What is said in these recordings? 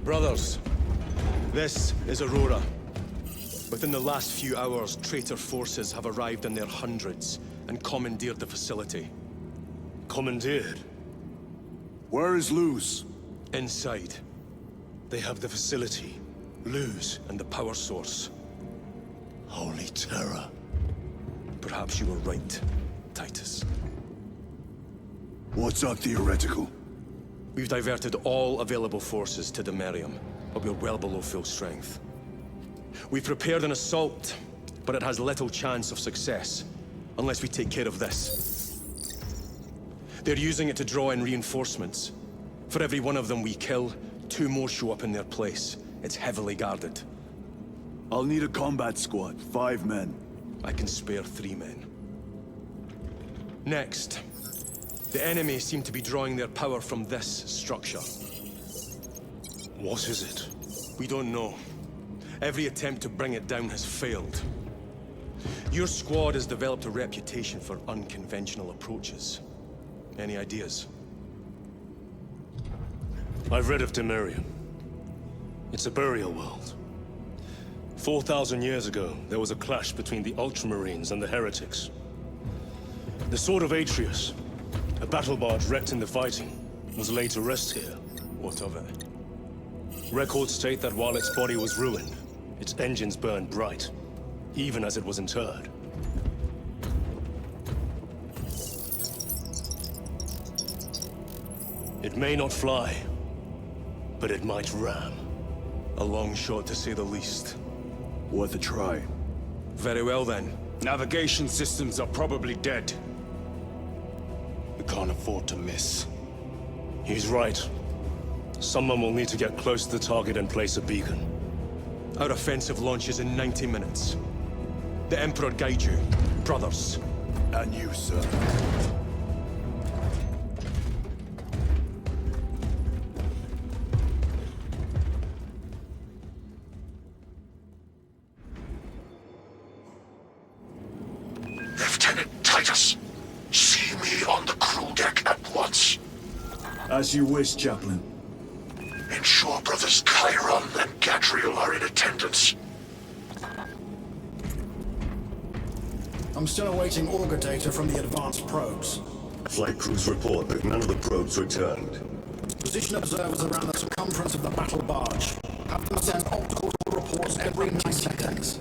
Brothers, this is Aurora. Within the last few hours, traitor forces have arrived in their hundreds and commandeered the facility. Commandeered? Where is Luz? Inside. They have the facility, Luz, and the power source. Holy terror. Perhaps you were right, Titus. What's our theoretical? We've diverted all available forces to Demerium, but we're well below full strength. We've prepared an assault, but it has little chance of success, unless we take care of this. They're using it to draw in reinforcements. For every one of them we kill, 2 more show up in their place. It's heavily guarded. I'll need a combat squad, 5 men. I can spare 3 men. Next, the enemy seem to be drawing their power from this structure. What is it? We don't know. Every attempt to bring it down has failed. Your squad has developed a reputation for unconventional approaches. Any ideas? I've read of Demerium. It's a burial world. 4,000 years ago, there was a clash between the Ultramarines and the Heretics. The Sword of Atreus, a battle barge wrecked in the fighting, was laid to rest here. What of it? Records state that while its body was ruined, its engines burned bright, even as it was interred. It may not fly, but it might ram. A long shot, to say the least. Worth a try. Very well, then. Navigation systems are probably dead. We can't afford to miss. He's right. Someone will need to get close to the target and place a beacon. Our offensive launches in 90 minutes. The Emperor guide you, brothers. And you, sir. Lieutenant Titus, see me on the crew deck at once. As you wish, Chaplain. Ensure brothers Chiron and Gadriel are in attendance. I'm still awaiting auger data from the advanced probes. Flight crews report that none of the probes returned. Position observers around the circumference of the battle barge. Have them send optical reports every 9 seconds.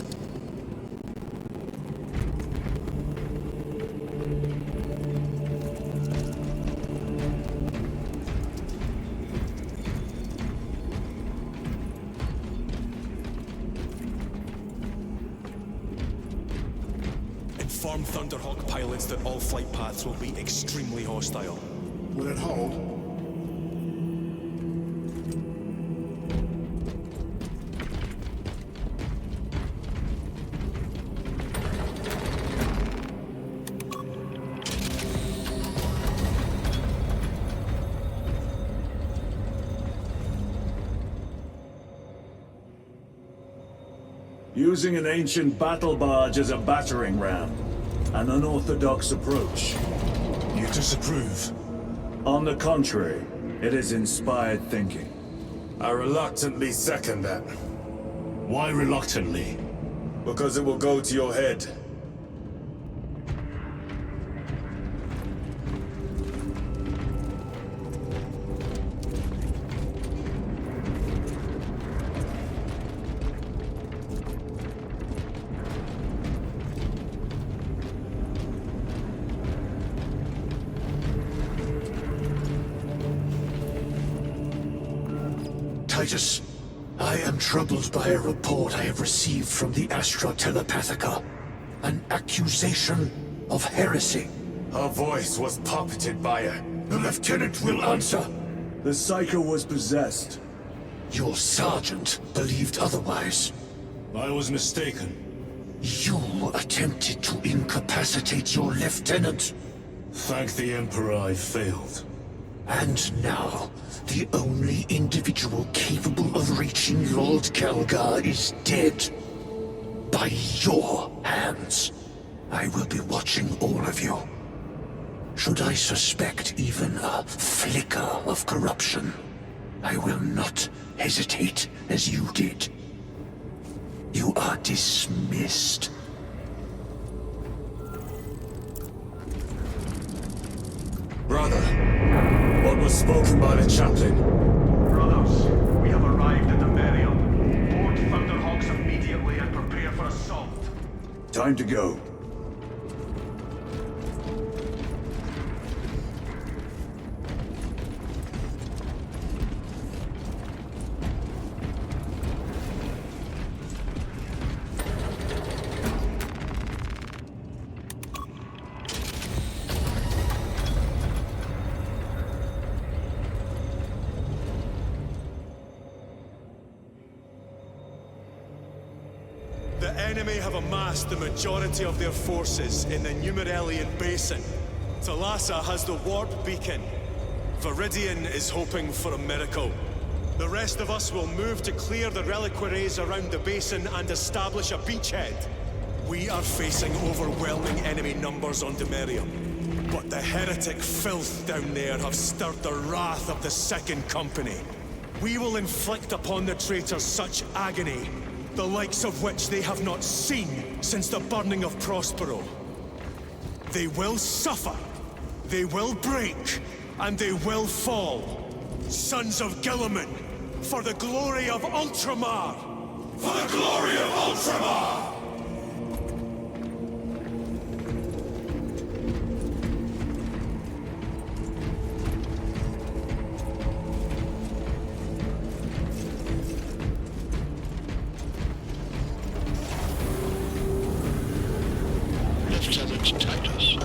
Inform Thunderhawk pilots that all flight paths will be extremely hostile. Will it hold? Using an ancient battle barge as a battering ram. An unorthodox approach. You disapprove? On the contrary, it is inspired thinking. I reluctantly second that. Why reluctantly? Because it will go to your head. Titus, I am troubled by a report I have received from the Astra Telepathica. An accusation of heresy. Her voice was puppeted by her. The lieutenant will answer. The Psycho was possessed. Your sergeant believed otherwise. I was mistaken. You attempted to incapacitate your lieutenant. Thank the Emperor I failed. And now, the only individual capable of reaching Lord Kelgar is dead. By your hands. I will be watching all of you. Should I suspect even a flicker of corruption, I will not hesitate as you did. You are dismissed. Brother, what was spoken by the chaplain? Brothers, we have arrived at the Merium. Board Thunderhawks immediately and prepare for assault. Time to go. The enemy have amassed the majority of their forces in the Numerelian Basin. Thalassa has the warp beacon. Viridian is hoping for a miracle. The rest of us will move to clear the reliquaries around the basin and establish a beachhead. We are facing overwhelming enemy numbers on Demerium. But the heretic filth down there have stirred the wrath of the Second Company. We will inflict upon the traitors such agony, the likes of which they have not seen since the burning of Prospero. They will suffer, they will break, and they will fall. Sons of Gilliman, for the glory of Ultramar! For the glory of Ultramar! Lieutenant Titus,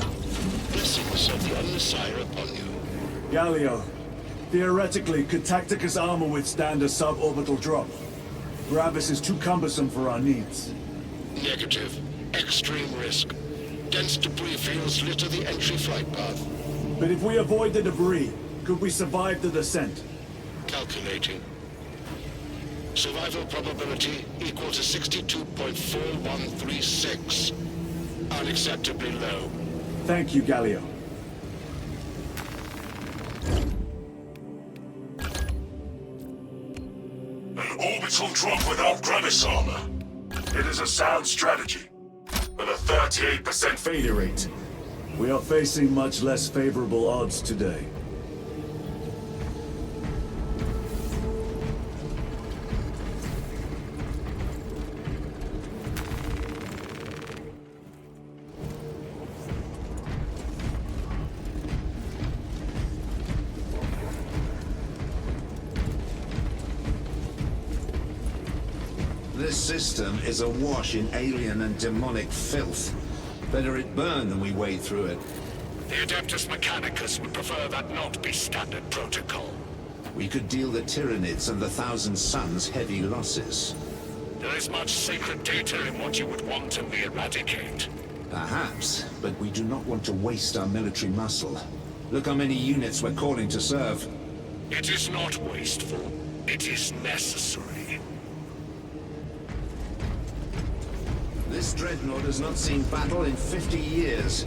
blessings of the Omnissiah upon you. Galio, theoretically, could Tacticus armor withstand a suborbital drop? Gravis is too cumbersome for our needs. Negative. Extreme risk. Dense debris fields litter the entry flight path. But if we avoid the debris, could we survive the descent? Calculating. Survival probability equal to 62.4136. Unacceptably low. Thank you, Galio. An orbital drop without Gravis armor. It is a sound strategy, but a 38% Failure rate. We are facing much less favorable odds today. This system is awash in alien and demonic filth. Better it burn than we wade through it. The Adeptus Mechanicus would prefer that not be standard protocol. We could deal the Tyranids and the Thousand Suns heavy losses. There is much sacred data in what you would want me eradicate. Perhaps, but we do not want to waste our military muscle. Look how many units we're calling to serve. It is not wasteful. It is necessary. This dreadnought has not seen battle in 50 years.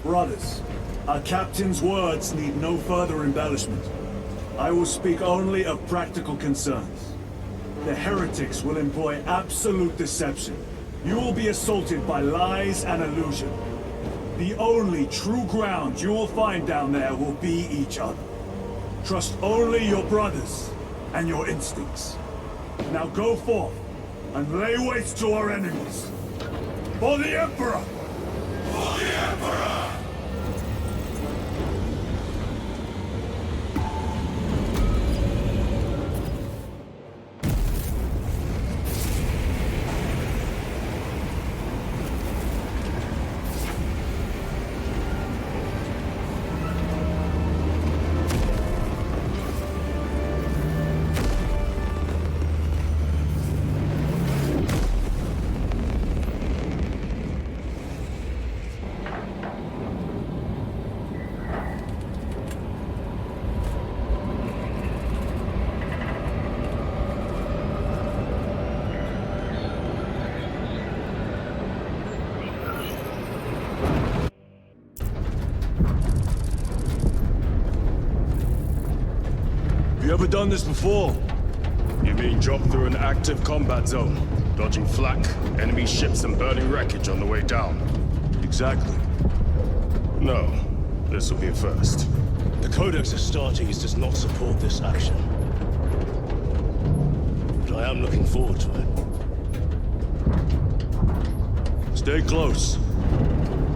Brothers, our captain's words need no further embellishment. I will speak only of practical concerns. The heretics will employ absolute deception. You will be assaulted by lies and illusion. The only true ground you will find down there will be each other. Trust only your brothers and your instincts. Now go forth and lay waste to our enemies. For the Emperor! For the Emperor! You ever done this before? You mean drop through an active combat zone, dodging flak, enemy ships and burning wreckage on the way down? Exactly. No. This will be a first. The Codex Astartes does not support this action. But I am looking forward to it. Stay close.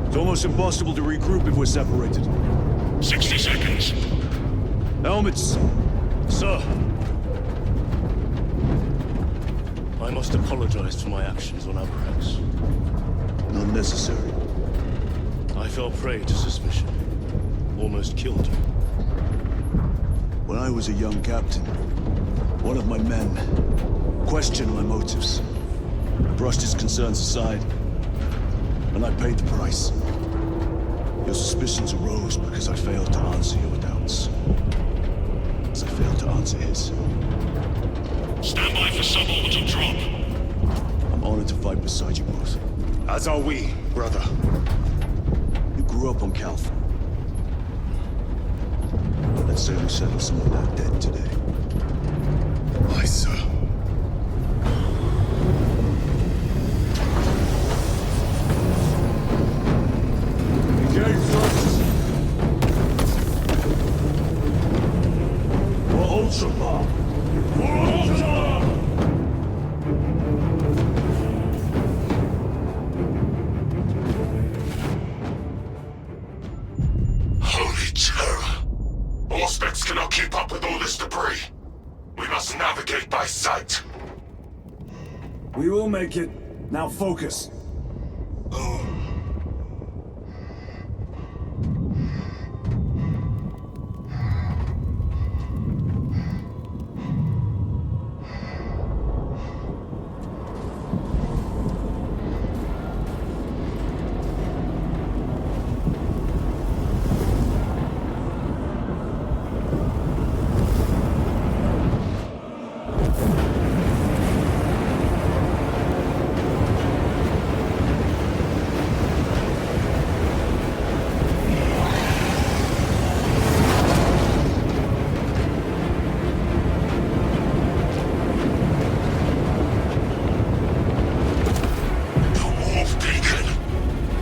It's almost impossible to regroup if we're separated. 60 seconds. Helmets! Sir! I must apologize for my actions on Abrax. Not necessary. I fell prey to suspicion. Almost killed you. When I was a young captain, one of my men questioned my motives. I brushed his concerns aside, and I paid the price. Your suspicions arose because I failed to answer your doubts. As I failed to answer his. Stand by for suborbital drop. I'm honored to fight beside you both. As are we, brother. You grew up on Calth. Let's say we settle some of that debt today. Aye, sir. Engage first. For Ultra Bomb. For Ultra! Holy terror. Auspex cannot keep up with all this debris. We must navigate by sight. We will make it. Now focus.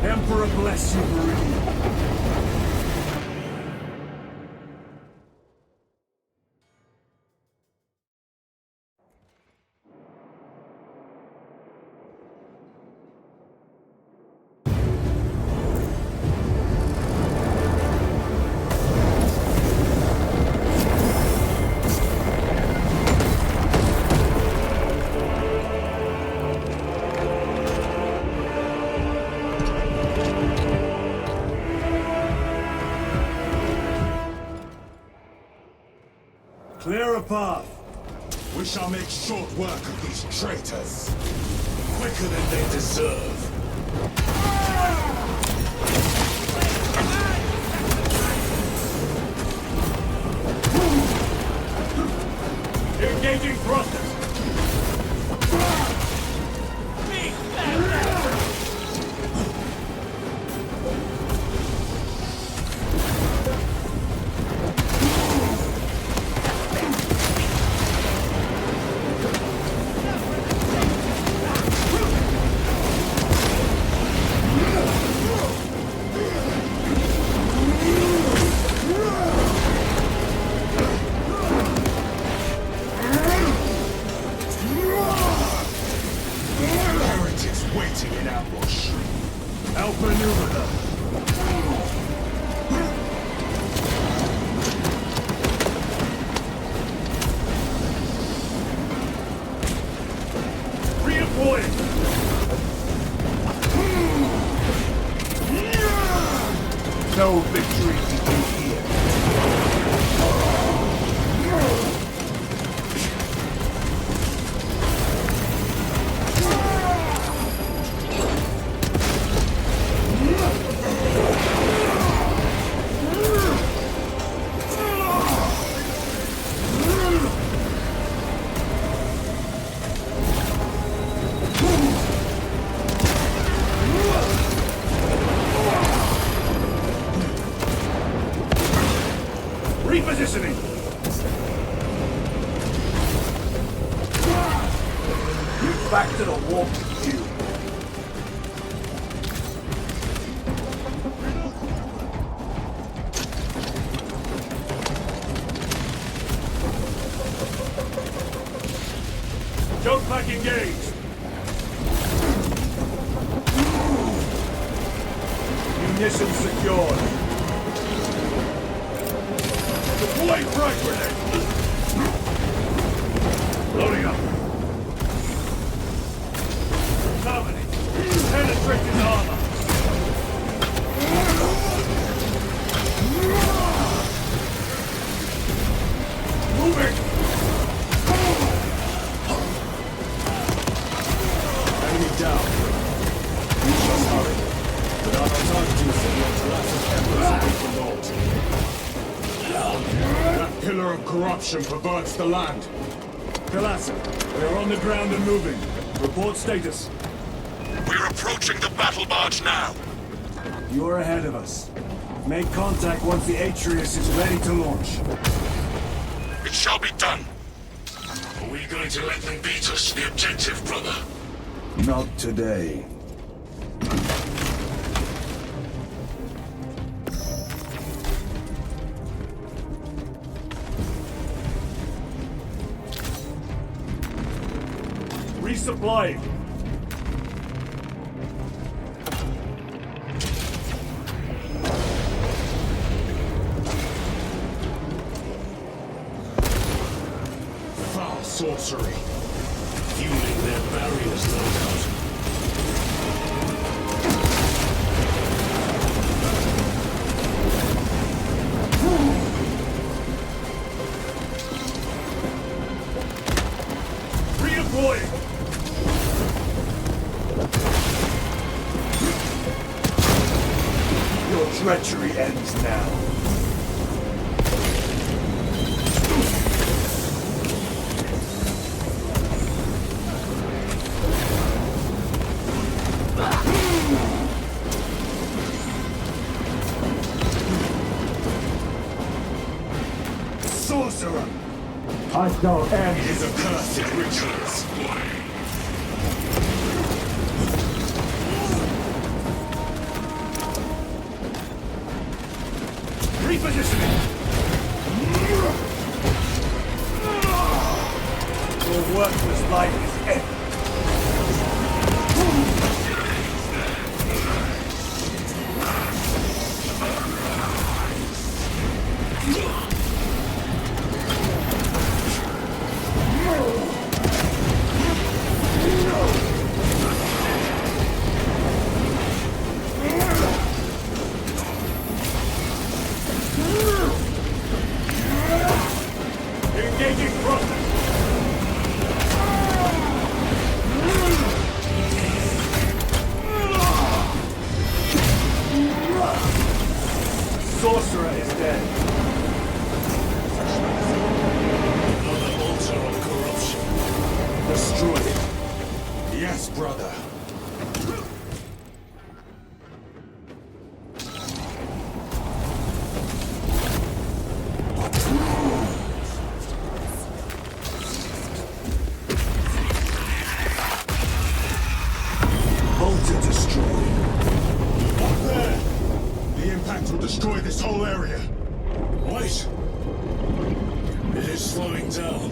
Emperor bless you, Marine. Clear a path. We shall make short work of these traitors. Quicker than they deserve. Engaging thrusters. Waiting in ambush. Outmaneuver them. Redeploying. No victory to do here. Ammunition secured. Deploying frag grenade. Loading up. Dominate. Penetrate his armor. Moving. Enemy down. Just hurry. But our targeting signal to Latin Emperor's That pillar of corruption perverts the land. Galassa, we are on the ground and moving. Report status. We're approaching the battle barge now. You are ahead of us. Make contact once the Atreus is ready to launch. It shall be done. Are we going to let them beat us to the objective, brother? Not today. Resupplying. Foul sorcery. Fueling their barriers, no doubt. Redeploying. Your treachery ends now. Sorcerer! I shall end his accursed rituals. Repositioning! Your worthless life is ended. Engaging process. Sorcerer is dead. Another altar of corruption. Destroy it. Yes, brother. Bolter destroyed. Up there! The impact will destroy this whole area. Wait! It is slowing down.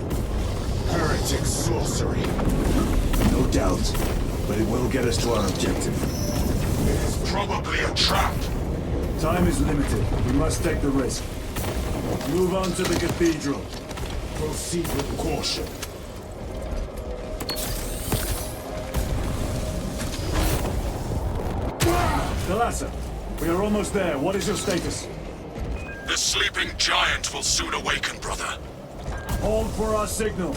Heretic sorcery. No doubt, but it will get us to our objective. It is probably a trap. Time is limited. We must take the risk. Move on to the cathedral. Proceed with caution. Galassa, we are almost there. What is your status? The sleeping giant will soon awaken, brother. Hold for our signal.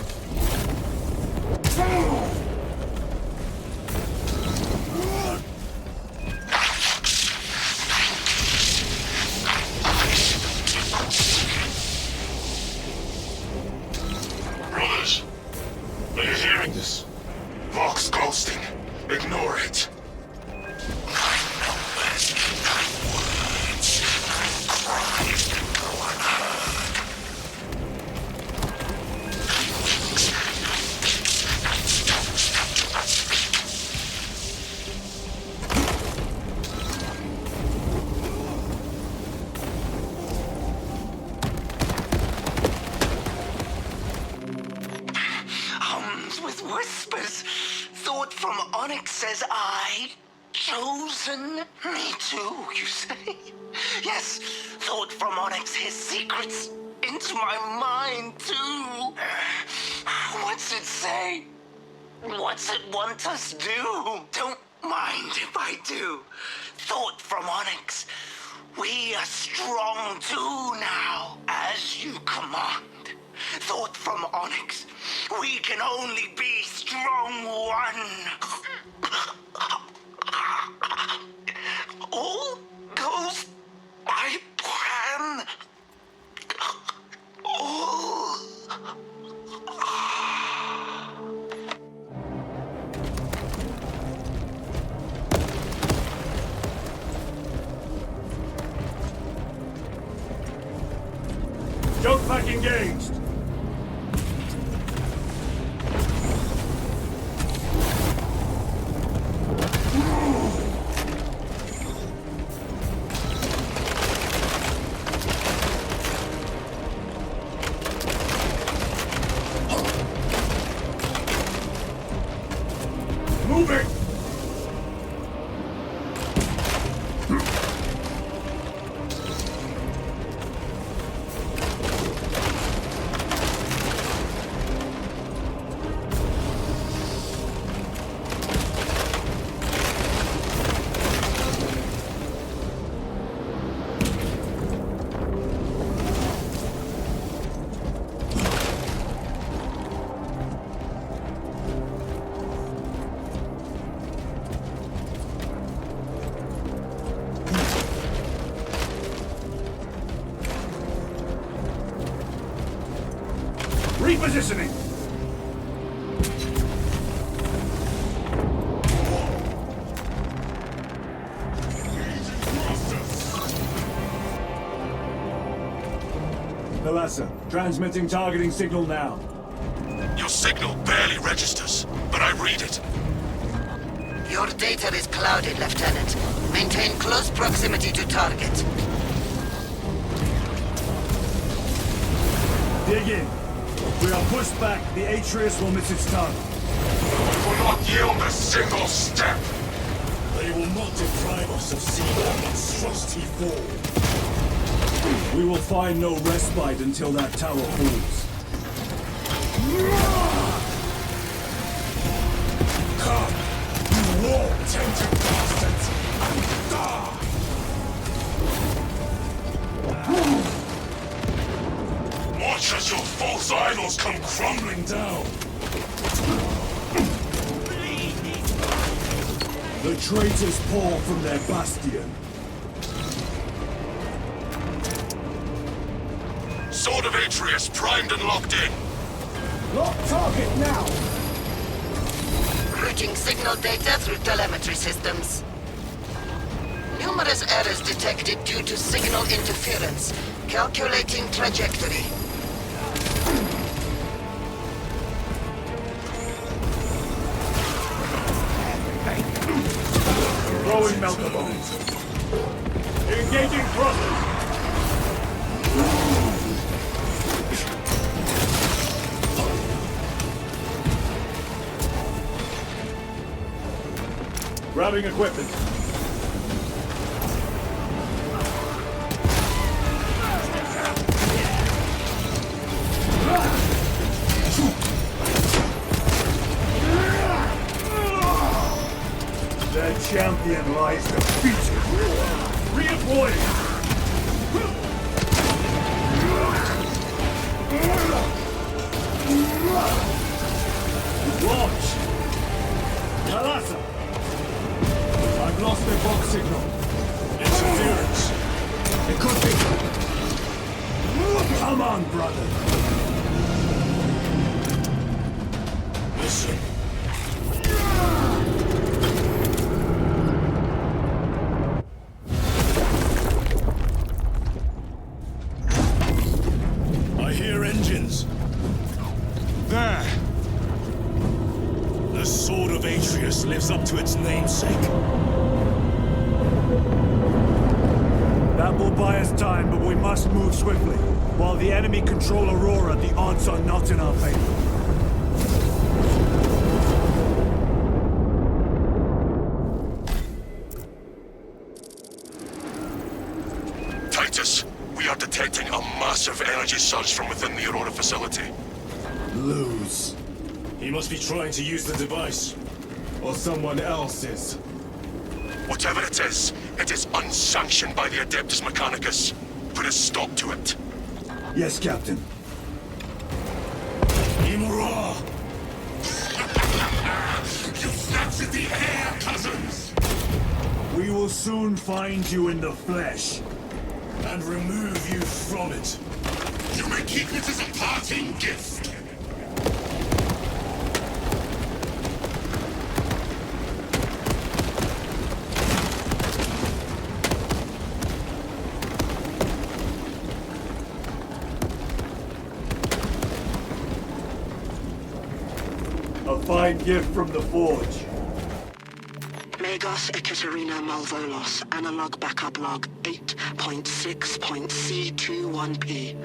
Brothers, are you hearing this? Vox ghosting. Ignore it. With whispers, thought from Onyx says I. chosen me too, you say? Yes, thought from Onyx his secrets into my mind too. What's it say? What's it want us do? Don't mind if I do. Thought from Onyx, we are strong too now, as you command. Thought from Onyx, we can only be strong one. All goes by plan. All. Joke pack engaged. Moving! Repositioning. Thalassa, transmitting targeting signal now. Your signal barely registers, but I read it. Your data is clouded, Lieutenant. Maintain close proximity to target. Dig in. We are pushed back. The Atreus will miss its target. We will not yield a single step. They will not deprive us of seeing our monstrosity fall. We will find no respite until that tower falls. Come, you war-tainted bastards, and die! Watch as your false idols come crumbling down! The traitors pour from their bastion. Sword of Atreus primed and locked in. Lock target now! Routing signal data through telemetry systems. Numerous errors detected due to signal interference. Calculating trajectory. Throwing melter bombs. Engaging thrusters. Grabbing equipment. Their champion lies defeated. Redeploying. Launch. Thalassa. I've lost their box signal. Interference. It could be. Come on, brother. Listen. I hear engines. There. The Sword of Atreus lives up to its namesake. That will buy us time, but we must move swiftly. While the enemy control Aurora, the odds are not in our favor. Operators, we are detecting a massive energy surge from within the Aurora facility. Lose. He must be trying to use the device. Or someone else is. Whatever it is unsanctioned by the Adeptus Mechanicus. Put a stop to it. Yes, Captain. Imurah! You snatched at the air, cousins! We will soon find you in the flesh. And remove you from it. You may keep it as a parting gift. A fine gift from the Forge. Megos Ekaterina Malvolos, analog backup log 8.6.C21P.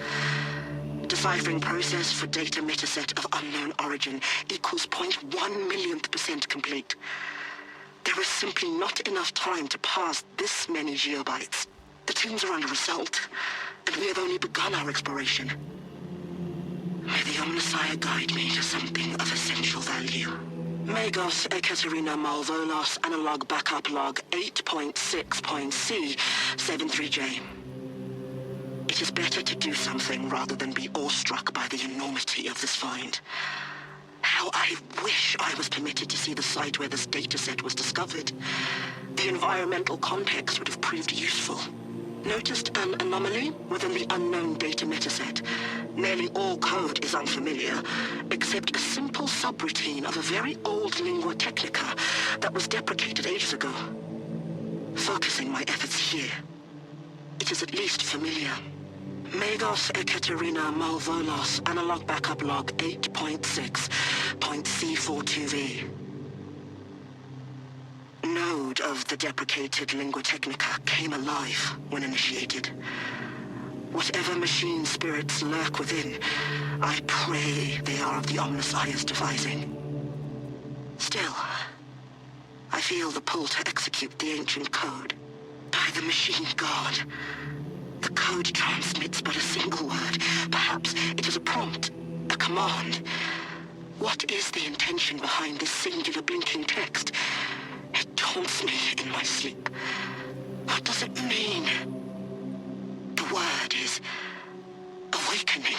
Deciphering process for data metaset of unknown origin equals 0.1 millionth % complete. There is simply not enough time to parse this many geobytes. The teams are under assault, and we have only begun our exploration. May the Omnissiah guide me to something of essential value. Megos Ekaterina Malvolos, analog backup log 8.6.C73J. It is better to do something rather than be awestruck by the enormity of this find. How I wish I was permitted to see the site where this dataset was discovered. The environmental context would have proved useful. Noticed an anomaly within the unknown data metaset. Nearly all code is unfamiliar, except a simple subroutine of a very old lingua technica that was deprecated ages ago. Focusing my efforts here, it is at least familiar. Megos Ekaterina Malvolos, analog backup log 8.6.C42V. Node of the deprecated lingua technica came alive when initiated. Whatever machine spirits lurk within, I pray they are of the Omnissiah's devising. Still, I feel the pull to execute the ancient code. By the machine god. The code transmits but a single word. Perhaps it is a prompt, a command. What is the intention behind this singular blinking text? It taunts me in my sleep. What does it mean? The word is awakening.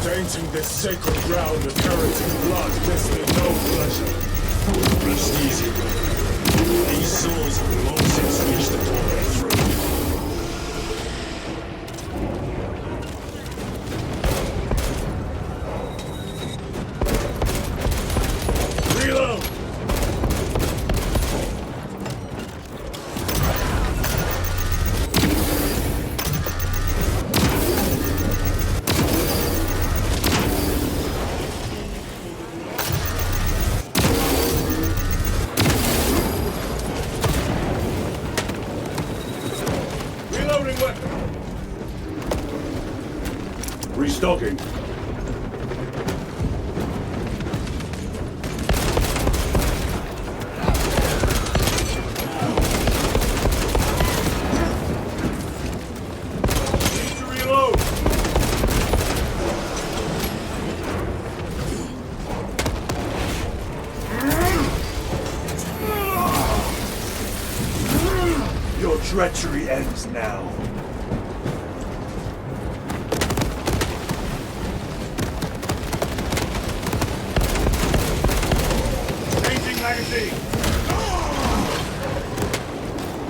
Tainting this sacred ground of heretic blood gives me no pleasure. Rest easy, brother. These souls have long since reached the doorway through. Reload! Restocking. Need to reload. Your treachery ends now.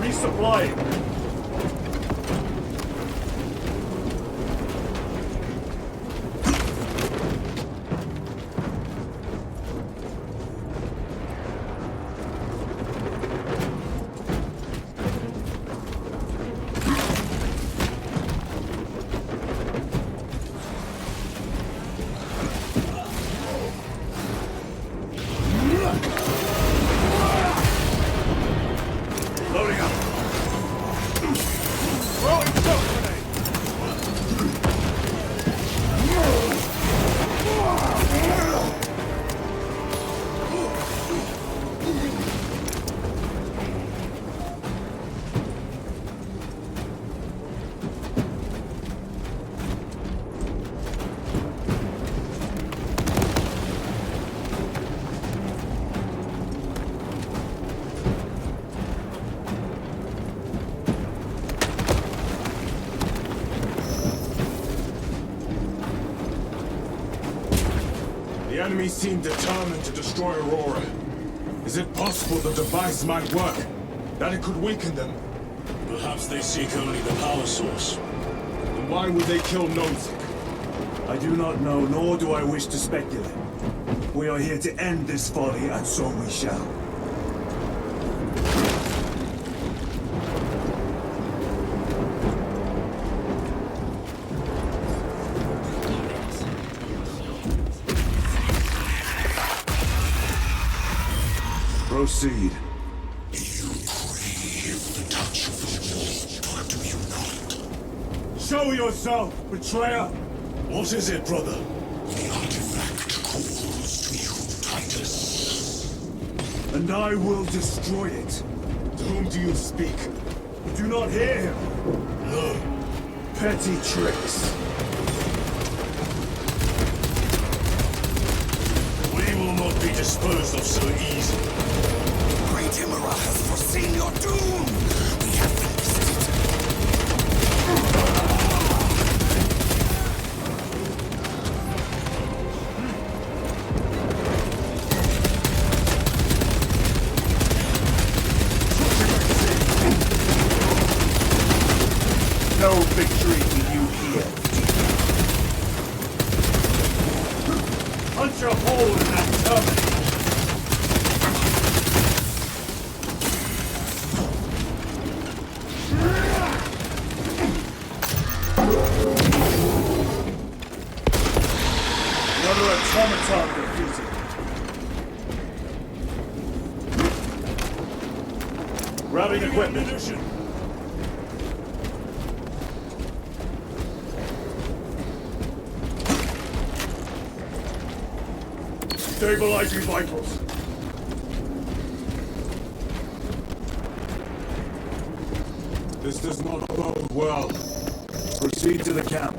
Resupplying. Loading up. enemy seem determined to destroy Aurora. Is it possible the device might work? That it could weaken them? Perhaps they seek only the power source. Then why would they kill Nozick? I do not know, nor do I wish to speculate. We are here to end this folly, and so we shall. Proceed. You crave the touch of the Lord, do you not? Show yourself, betrayer! What is it, brother? The artifact calls to you, Titus. And I will destroy it. To whom do you speak? You do not hear him? No. Petty tricks. We will not be disposed of so easily. Great Imurah has foreseen your doom! We have been visited. No victory for you here. Punch a hole in that terminal. Another automaton defeated. Grabbing equipment. Stabilizing vitals. This does not bode well. Proceed to the camp.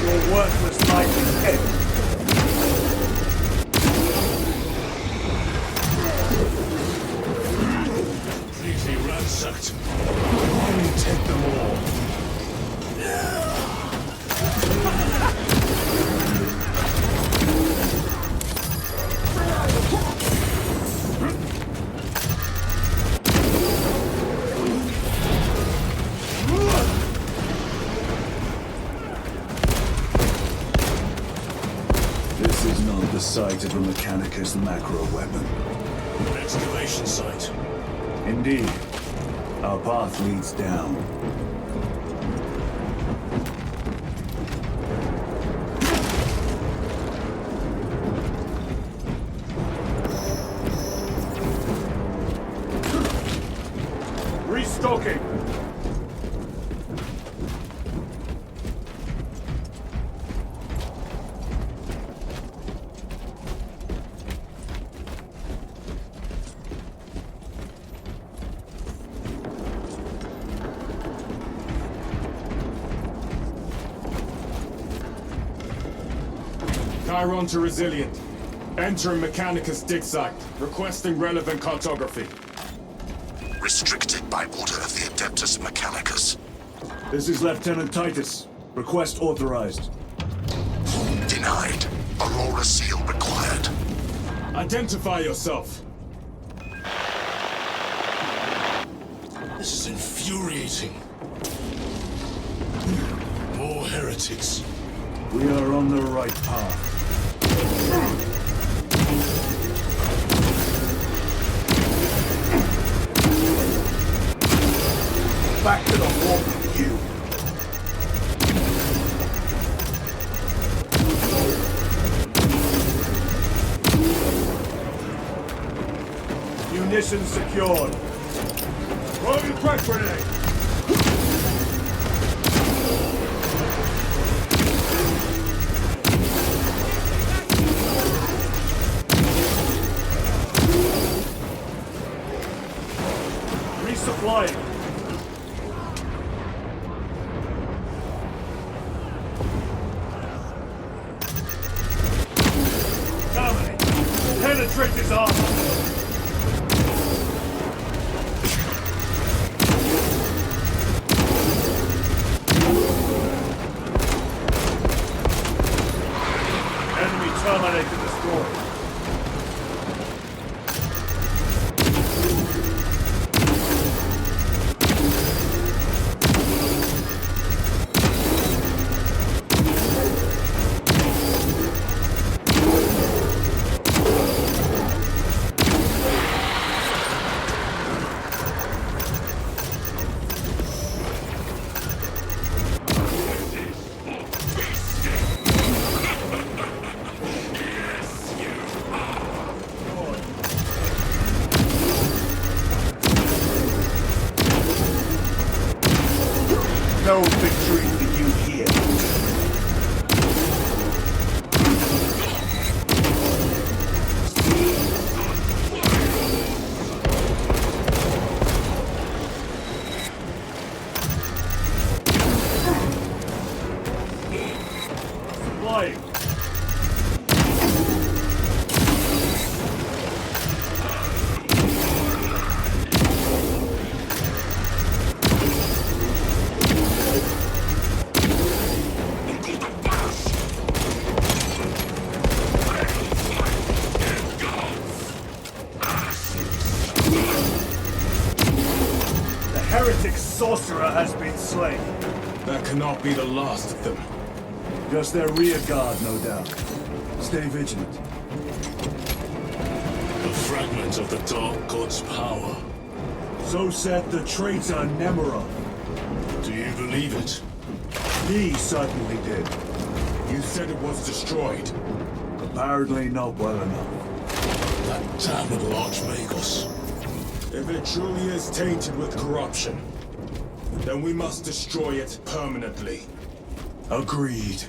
Your worthless life is ended. Ransacked. Only take them all. This is not the site of a Mechanicus macro weapon. An excavation site. Indeed. Our path leads down. Restocking! Chiron to Resilient. Entering Mechanicus dig site. Requesting relevant cartography. Restricted by order of the Adeptus Mechanicus. This is Lieutenant Titus. Request authorized. Denied. Aurora seal required. Identify yourself. This is infuriating. More heretics. We are on the right path. Back to the warp with you. Munitions secured. Throwing a crack grenade. Resupplying. Coming. no victory for you here. Supplying. Sorcerer has been slain. That cannot be the last of them. Just their rear guard, no doubt. Stay vigilant. A fragment of the Dark God's power. So said the traitor Imurah. Do you believe it? He certainly did. You said it was destroyed. Apparently not well enough. That damnable Archmagos. If it truly is tainted with corruption, then we must destroy it permanently. Agreed.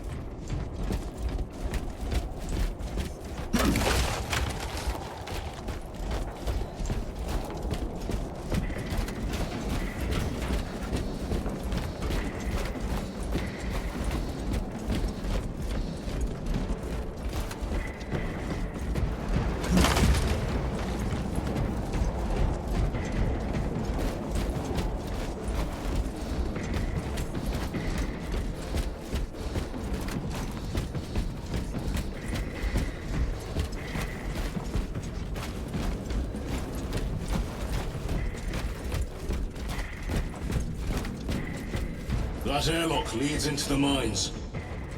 That airlock leads into the mines.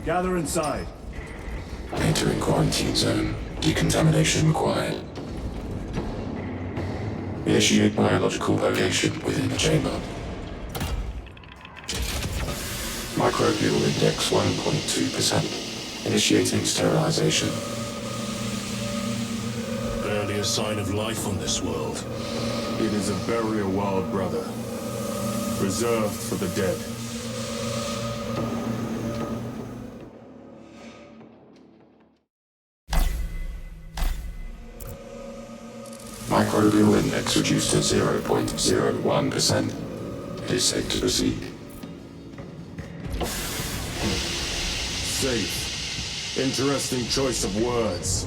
Gather inside. Entering quarantine zone. Decontamination required. Initiate biological purgation within the chamber. Microbial index 1.2%. Initiating sterilization. Barely a sign of life on this world. It is a burial world, brother. Reserved for the dead. Microbial index reduced to 0.01%. It is safe to proceed. Safe. Interesting choice of words.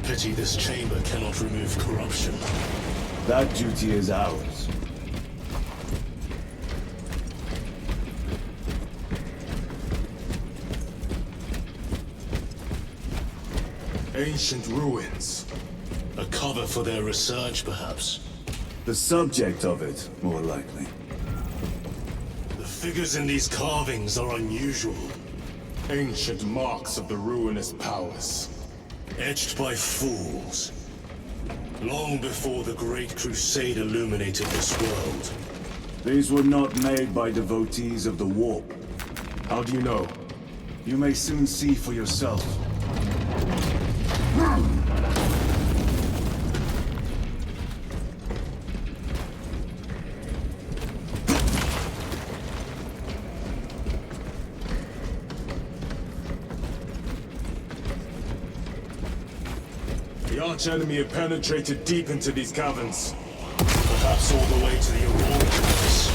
Pity this chamber cannot remove corruption. That duty is ours. Ancient ruins. A cover for their research, perhaps. The subject of it, more likely. The figures in these carvings are unusual. Ancient marks of the ruinous powers. Etched by fools. Long before the Great Crusade illuminated this world. These were not made by devotees of the warp. How do you know? You may soon see for yourself. The arch-enemy have penetrated deep into these caverns. Perhaps all the way to the Aurora place.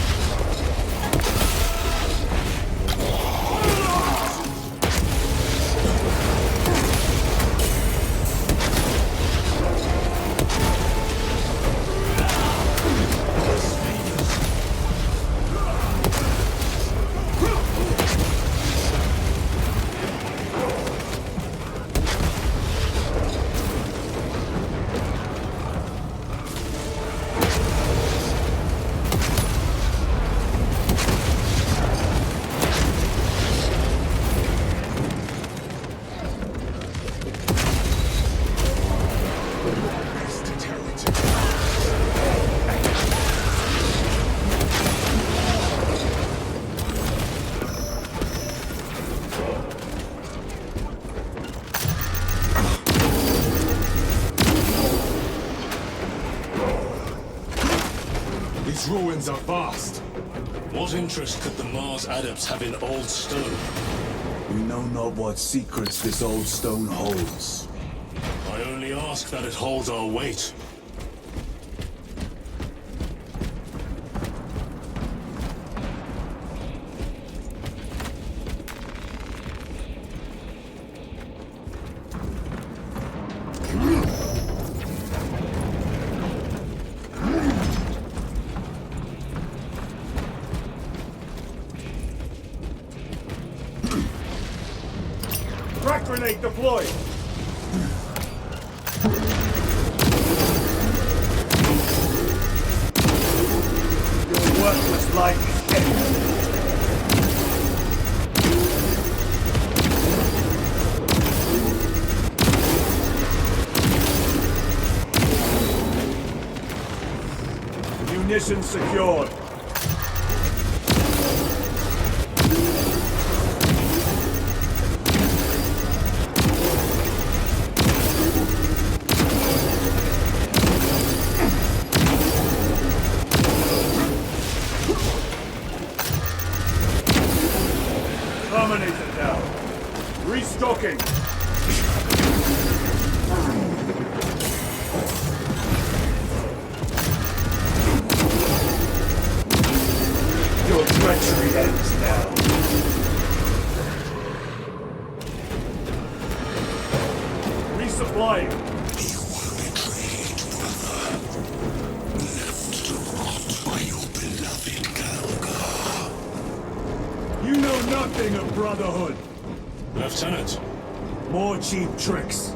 These ruins are vast. What interest could the Mars adepts have in old stone? We know not what secrets this old stone holds. I only ask that it holds our weight. Frag grenade deployed! Your worthless life is ended. Munitions secured. Terminator down. Restocking. Your treachery ends now. Resupplying. You were betrayed, brother. Left to rot by your beloved Kalgar. You know nothing of brotherhood. Lieutenant, More cheap tricks.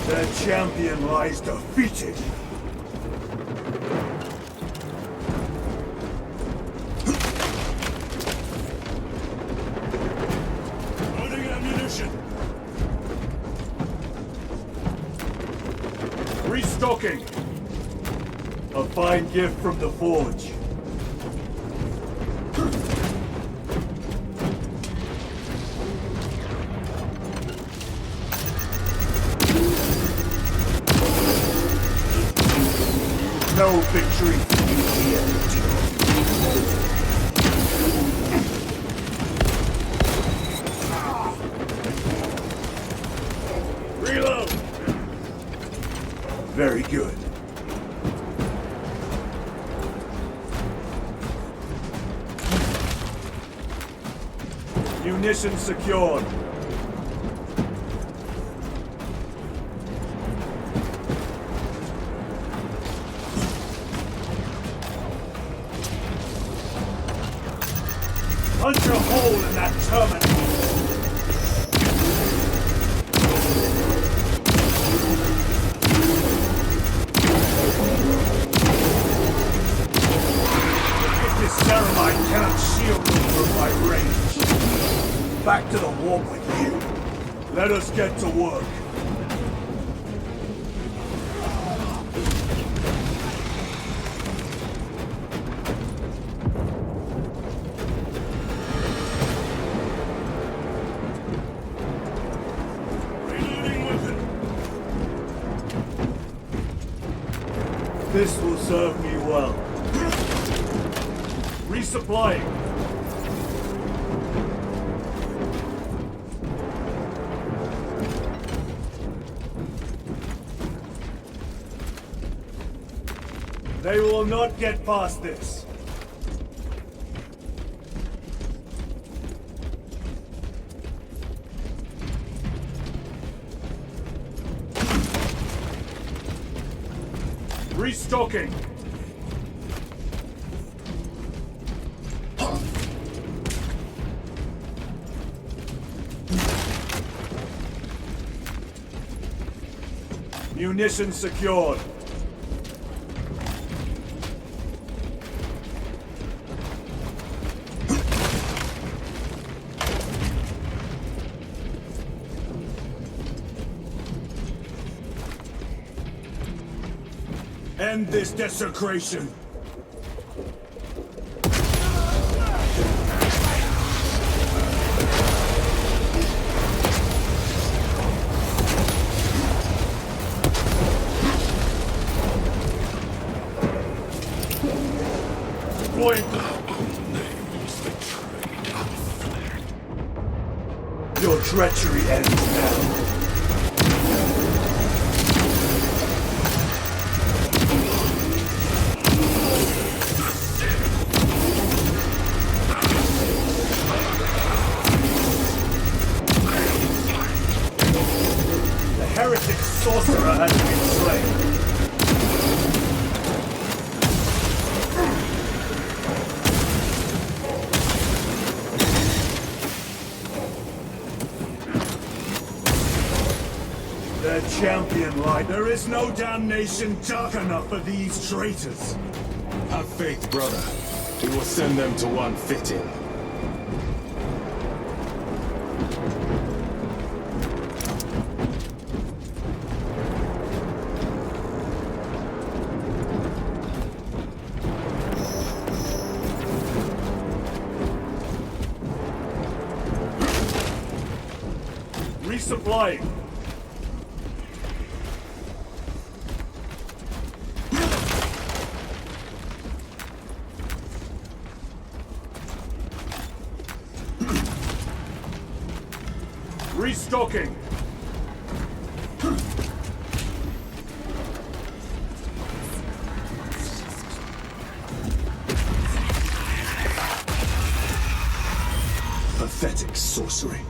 The champion lies defeated. loading ammunition. Restocking. A fine gift from the forge. No victory for you here. Reload! Very good. Munitions secured. Punch a hole in that terminal. This ceramide cannot shield me from my range. Back to the warp with you. Let us get to work. This will serve me well. Resupplying. They will not get past this. Restocking. Munitions secured. End this desecration. Your treachery ends now. The heretic sorcerer has been slain. Their champion light. There is no damnation dark enough for these traitors. Have faith, brother. We will send them to one fitting. Resupplying. Restocking. Pathetic sorcery.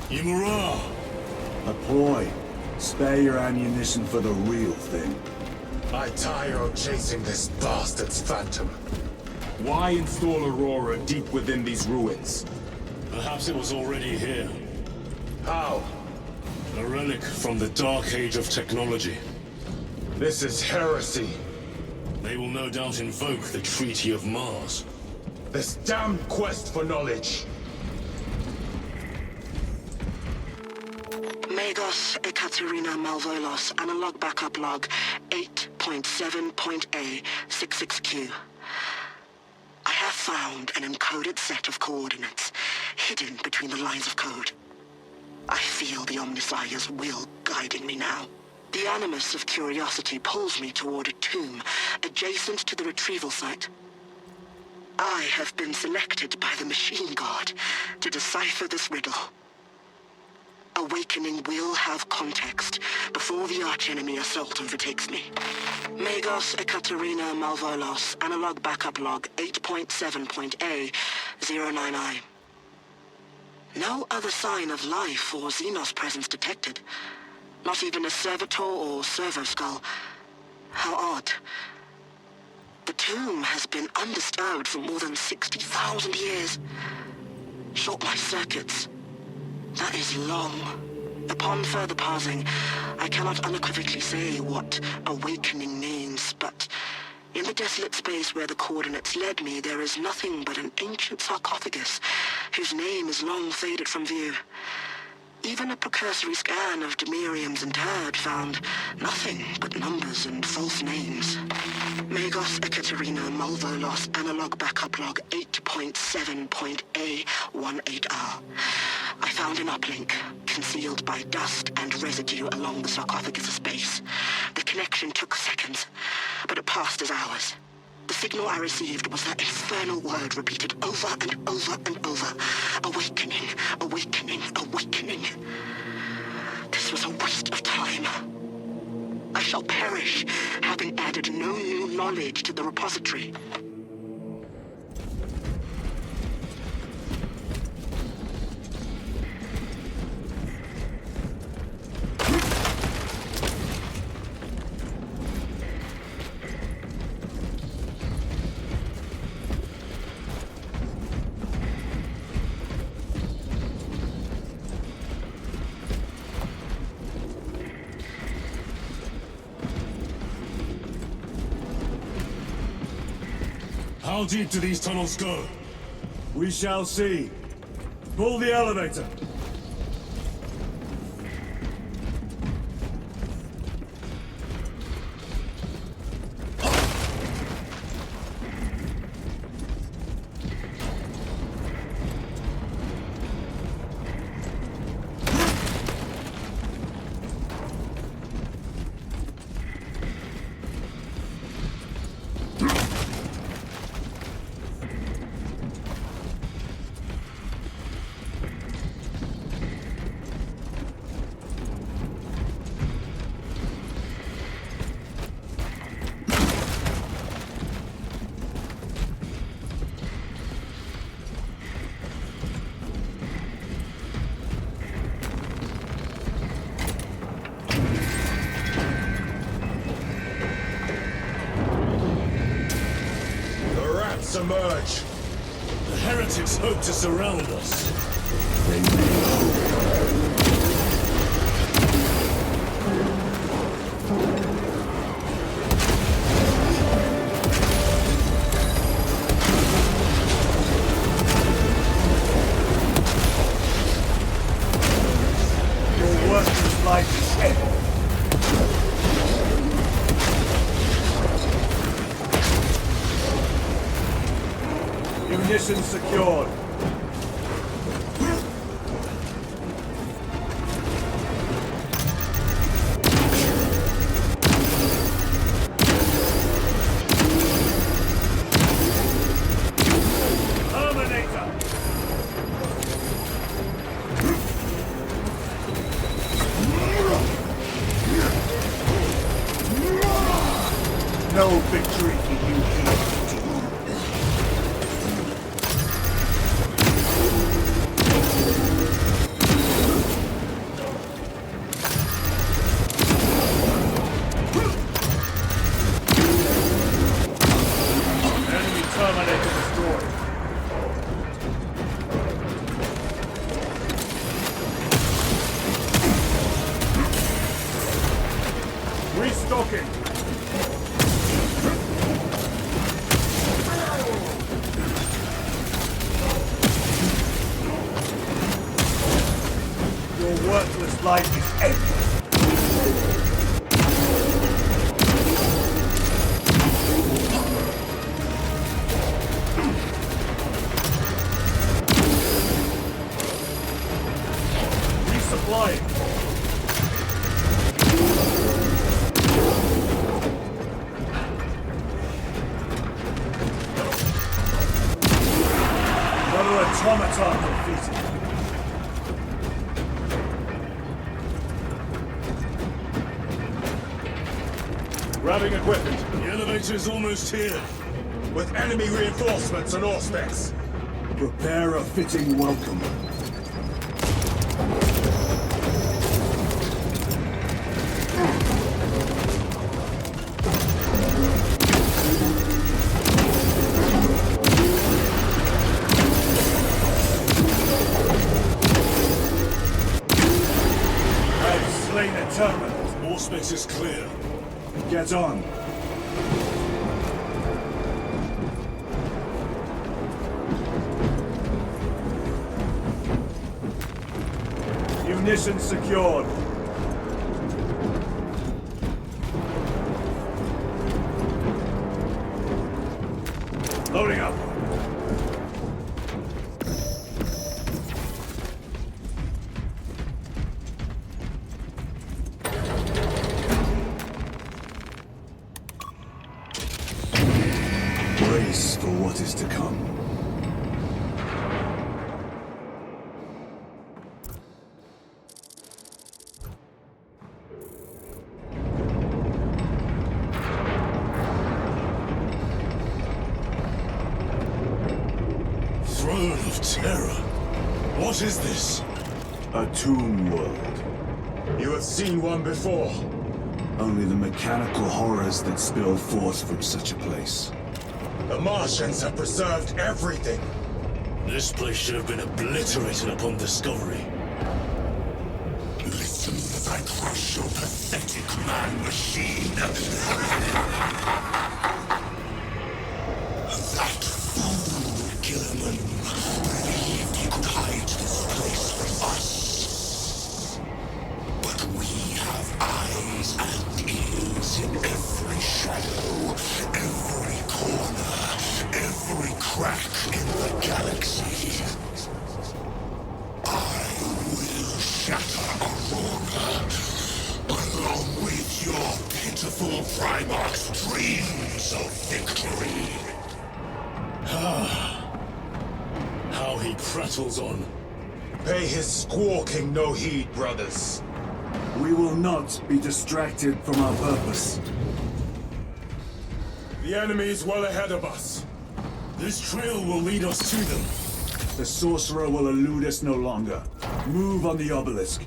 Imurah! A ploy. Spare your ammunition for the real thing. I tire of chasing this bastard's phantom. Why install Aurora deep within these ruins? Perhaps it was already here. How? A relic from the dark age of technology. This is heresy. They will no doubt invoke the Treaty of Mars. This damned quest for knowledge. Magos Ekaterina Malvolos, analog backup log 8.7.A66Q. I have found an encoded set of coordinates hidden between the lines of code. I feel the Omnissiah's will guiding me now. The animus of curiosity pulls me toward a tomb adjacent to the retrieval site. I have been selected by the Machine God to decipher this riddle. Awakening will have context before the archenemy assault overtakes me. Magos Ekaterina Malvolos, analog backup log 8.7.A099. No other sign of life or Xenos presence detected. Not even a servitor or servo skull. How odd. The tomb has been undisturbed for more than 60,000 years. Short my circuits. That is long. Upon further parsing, I cannot unequivocally say what awakening means, but in the desolate space where the coordinates led me, there is nothing but an ancient sarcophagus whose name is long faded from view. Even a precursory scan of Demirium's interred found nothing but numbers and false names. Magos Ekaterina Malvolos, analog backup log 8.7.A18R. I found an uplink, concealed by dust and residue along the sarcophagus's base. The connection took seconds, but it passed as hours. The signal I received was that infernal word repeated over and over and over. Awakening, awakening, awakening. This was a waste of time. I shall perish, having added no new knowledge to the repository. How deep do these tunnels go? We shall see. Pull the elevator. Emerge. The heretics hope to surround us. They may hope. Your worthless life is ended. Munitions secured. Terminator! No victory can you hear. Restocking! Your worthless life is ended! Resupplying! Automaton defeated. Grabbing equipment. The elevator is almost here. With enemy reinforcements and all specs. Prepare a fitting welcome. All space is clear. Get on. Munitions secured. Loading up. Brace for what is to come. Throne of Terror. What is this? A tomb world. You have seen one before. Only the mechanical horrors that spill forth from such a place. The Martians have preserved everything. This place should have been obliterated upon discovery. Listen as I crush your pathetic man-machine. That evil Primarch's dreams of victory. How he prattles on. Pay his squawking no heed, brothers. We will not be distracted from our purpose. The enemy is well ahead of us. This trail will lead us to them. The sorcerer will elude us no longer. Move on the obelisk.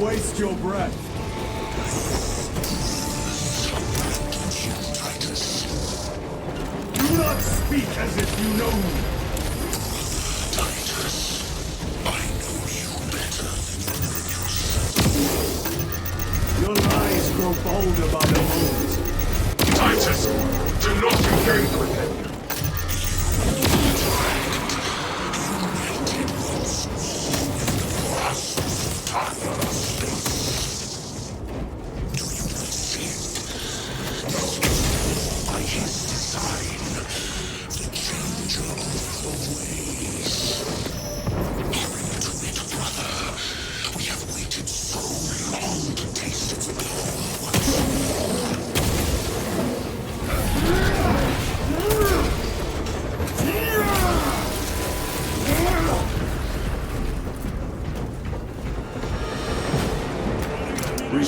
Waste your breath. Do not speak as if you know me. Titus, I know you better than you know yourself. Your lies grow bolder by the moment. Titus, do not engage with him.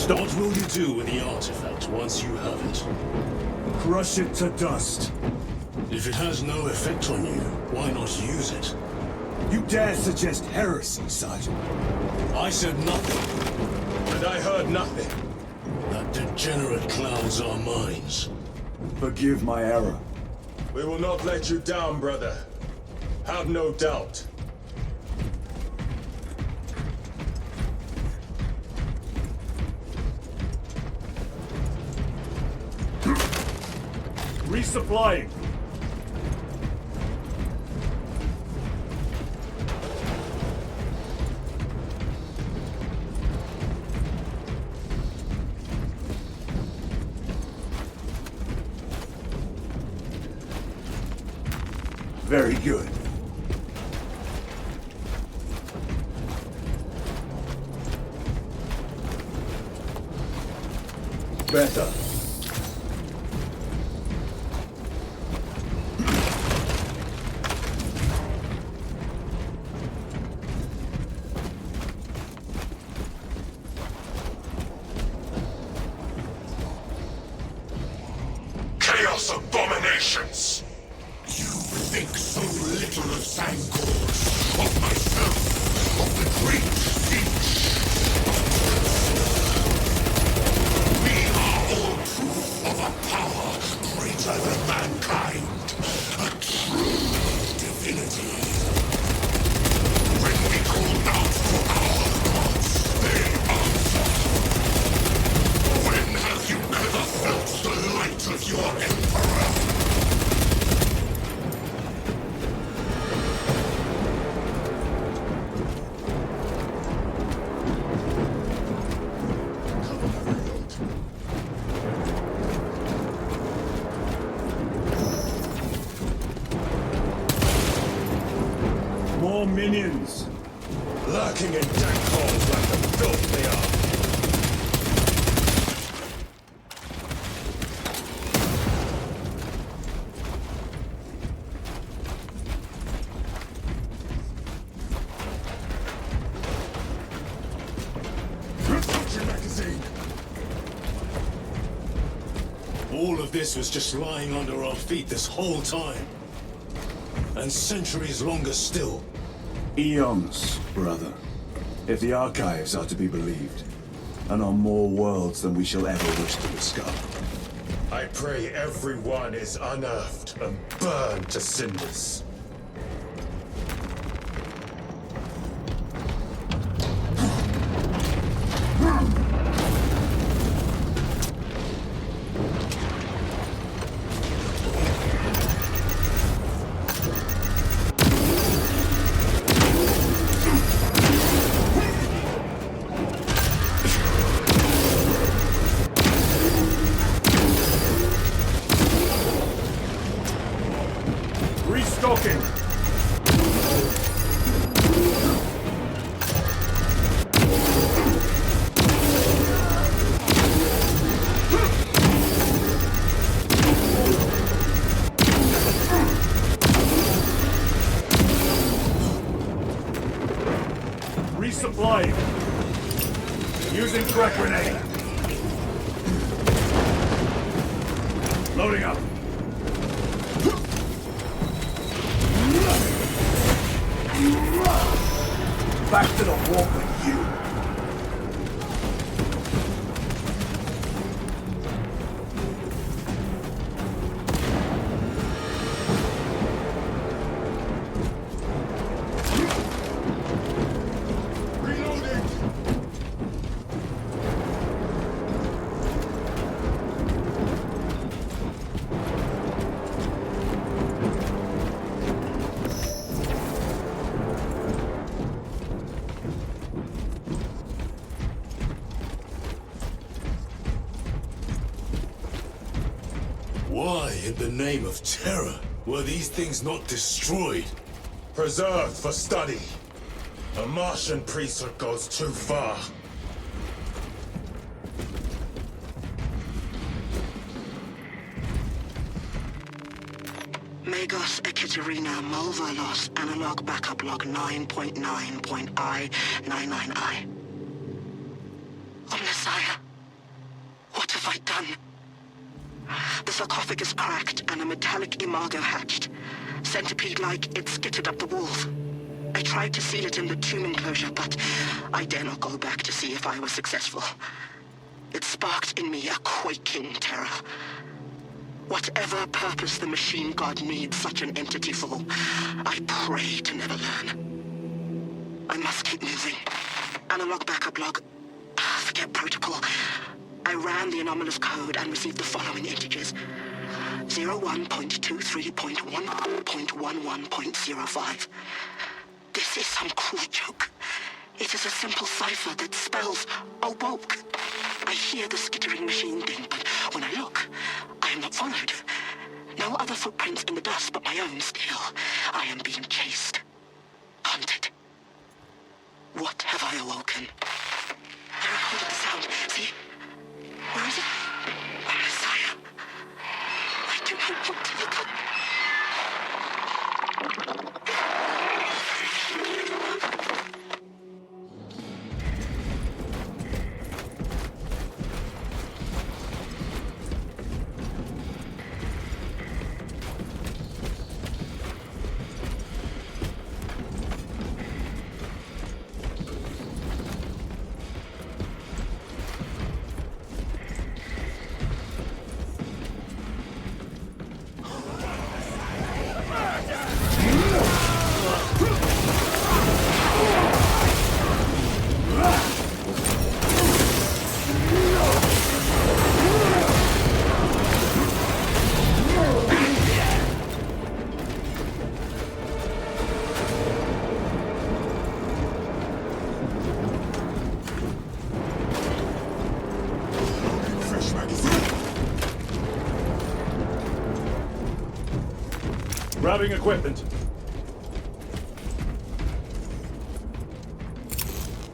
What will you do with the artifact once you have it? Crush it to dust. If it has no effect on you, why not use it? You dare suggest heresy, Sergeant? I said nothing. And I heard nothing. That degenerate clouds our minds. Forgive my error. We will not let you down, brother. Have no doubt. Resupplying. Very good. Better. Chaos abominations! You think so little of Sangors, of myself, of the great siege. We are all proof of a power greater than mankind, a true divinity. When we call out for our gods, they answer. When have you ever felt the light of your Emperor? More minions. Lurking in dank holes like the filth they are. All of this was just lying under our feet this whole time. and centuries longer still. Eons, brother. If the archives are to be believed. And on more worlds than we shall ever wish to discover. I pray everyone is unearthed and burned to cinders. Restocking! Resupplying! Using crack grenade! Loading up! Back to the walk with you! Why, in the name of terror, were these things not destroyed? Preserved for study. A Martian priesthood goes too far. Magos Ekaterina Mulvalos analog backup log 9.9.I99I. Oh, Messiah. What have I done? The sarcophagus cracked and a metallic imago hatched. Centipede-like, it skittered up the walls. I tried to seal it in the tomb enclosure, but I dare not go back to see if I was successful. It sparked in me a quaking terror. Whatever purpose the machine god needs such an entity for, I pray to never learn. I must keep moving. Analog backup log. Forget protocol. I ran the anomalous code and received the following integers. 01.23.1.11.05. This is some cruel joke. It is a simple cipher that spells awoke. I hear the skittering machine ding, but when I look, I am not followed. No other footprints in the dust but my own still. I am being chased. Hunted. What have I awoken? I recorded the sound. See? Where is it? Messiah. I do not want to look up. Grabbing equipment.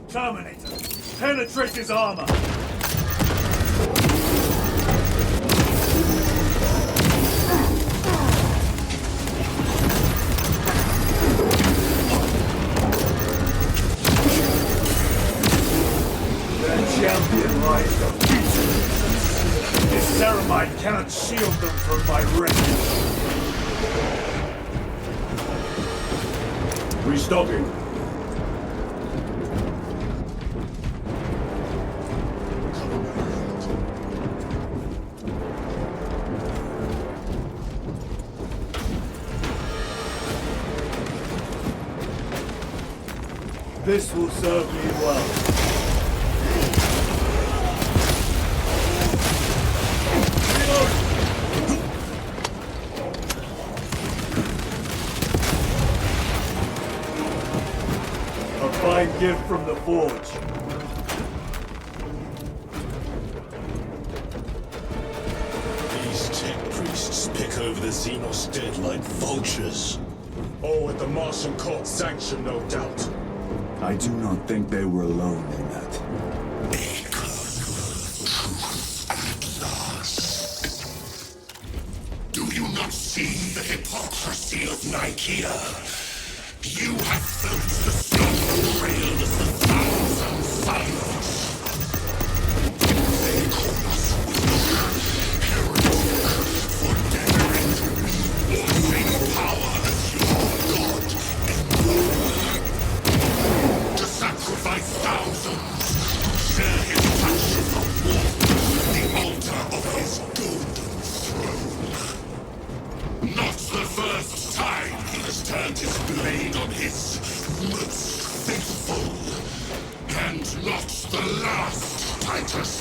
Terminator! Penetrate his armor! The champion lies defeated. This ceramide cannot shield them from my refuge. Restocking. This will serve me well. A fine gift from the forge. These tech priests pick over the Xenos dead like vultures. All with the Martian cult's sanction, no doubt. I do not think they were alone in that. Do you not see the hypocrisy of Nicaea? You have felt the strong trail of the thousand suns. They call us weak, heretic, for daring to be the same power as your god Imurah. To sacrifice thousands, share his touch of warmth, the altar of his golden throne. Not the first time he has turned his blade on his most faithful, and not the last, Titus.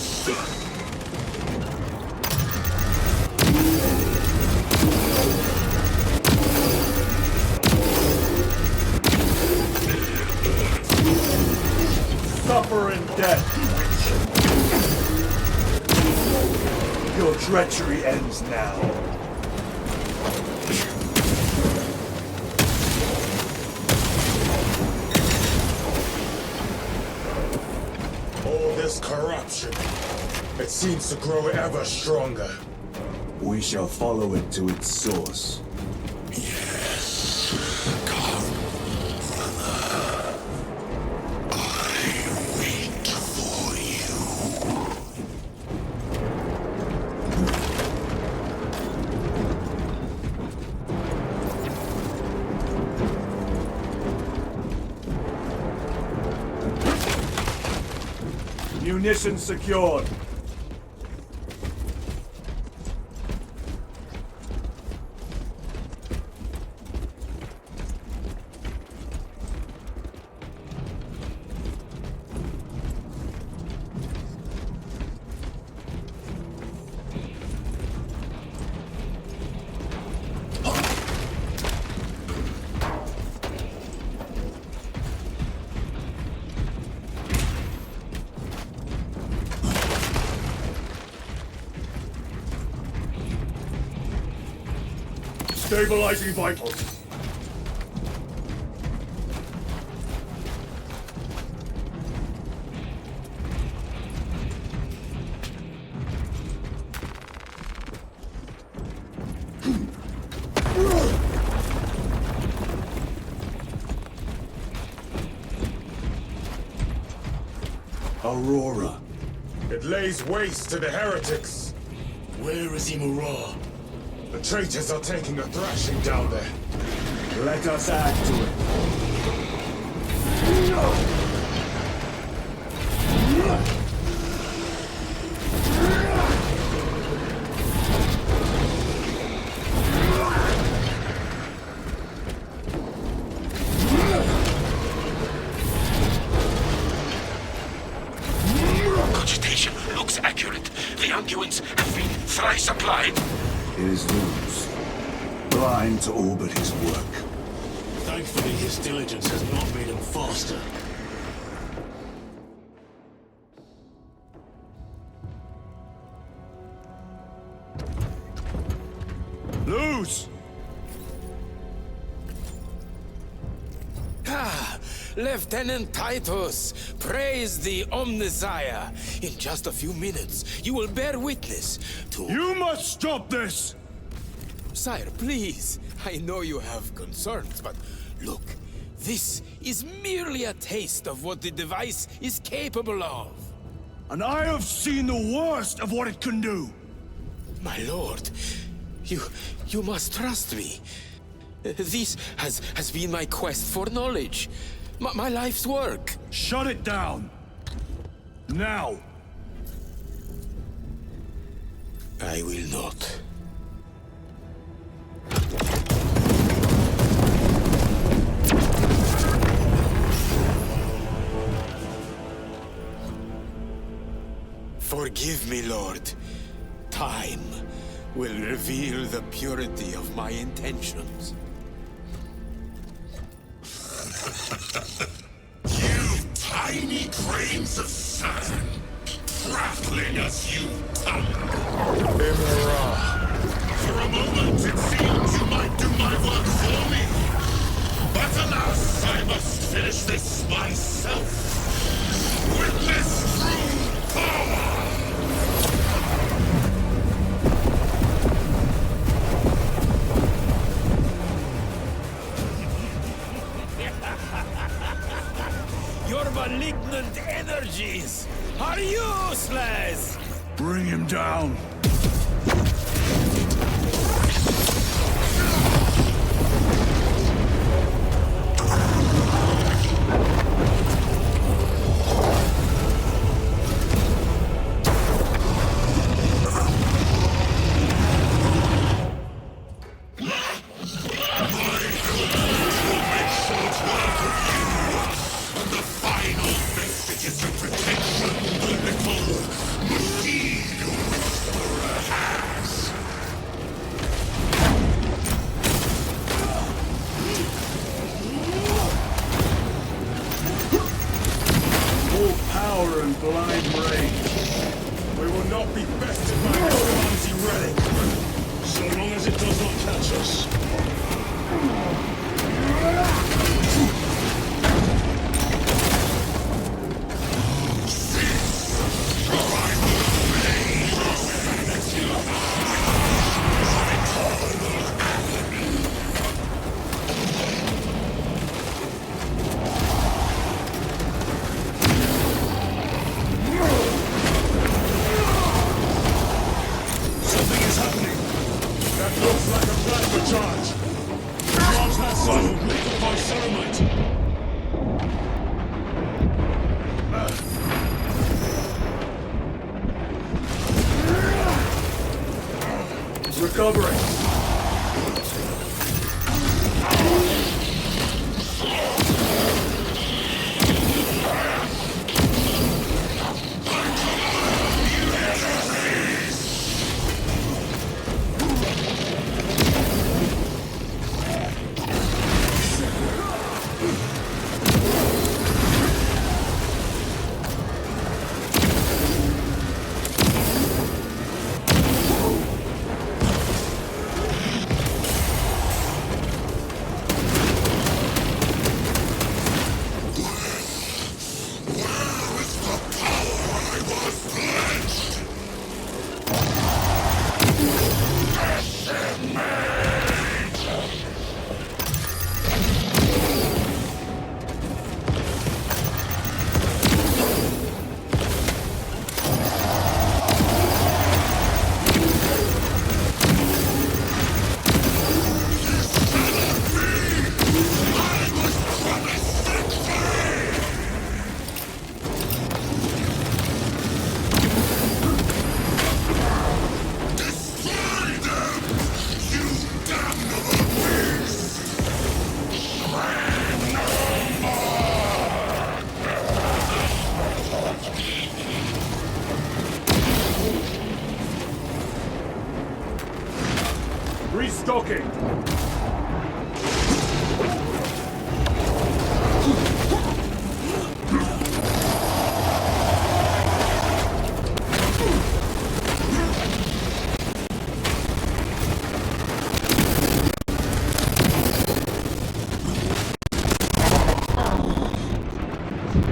Suffer in death. Your treachery ends now. All this corruption, it seems to grow ever stronger. We shall follow it to its source. Yes, come, brother. I wait for you. Munitions secured. Stabilizing vitals. Aurora. It lays waste to the heretics. Where is Imurah? The traitors are taking a thrashing down there. Let us add to it. Cogitation looks accurate. The unguents have been thrice applied. It is loose. Blind to all but his work. Thankfully, his diligence has not made him faster. Loose! Ah, Lieutenant Titus, praise the Omnissiah. In just a few minutes, you will bear witness to... You must stop this! Sire, please. I know you have concerns, but look, this is merely a taste of what the device is capable of. And I have seen the worst of what it can do. My lord, you must trust me. This has been my quest for knowledge. My life's work. Shut it down! Now! I will not. Forgive me, Lord. Time will reveal the purity of my intentions. You tiny grains of sand, prattling as you tumble. Imurah. For a moment it seemed you might do my work for me. But alas, I must finish this myself. With this true power! Your malignant energies are useless! Bring him down! Blind rage. We will not be bested by this clumsy relic, so long as it does not catch us. Recovering. Restocking!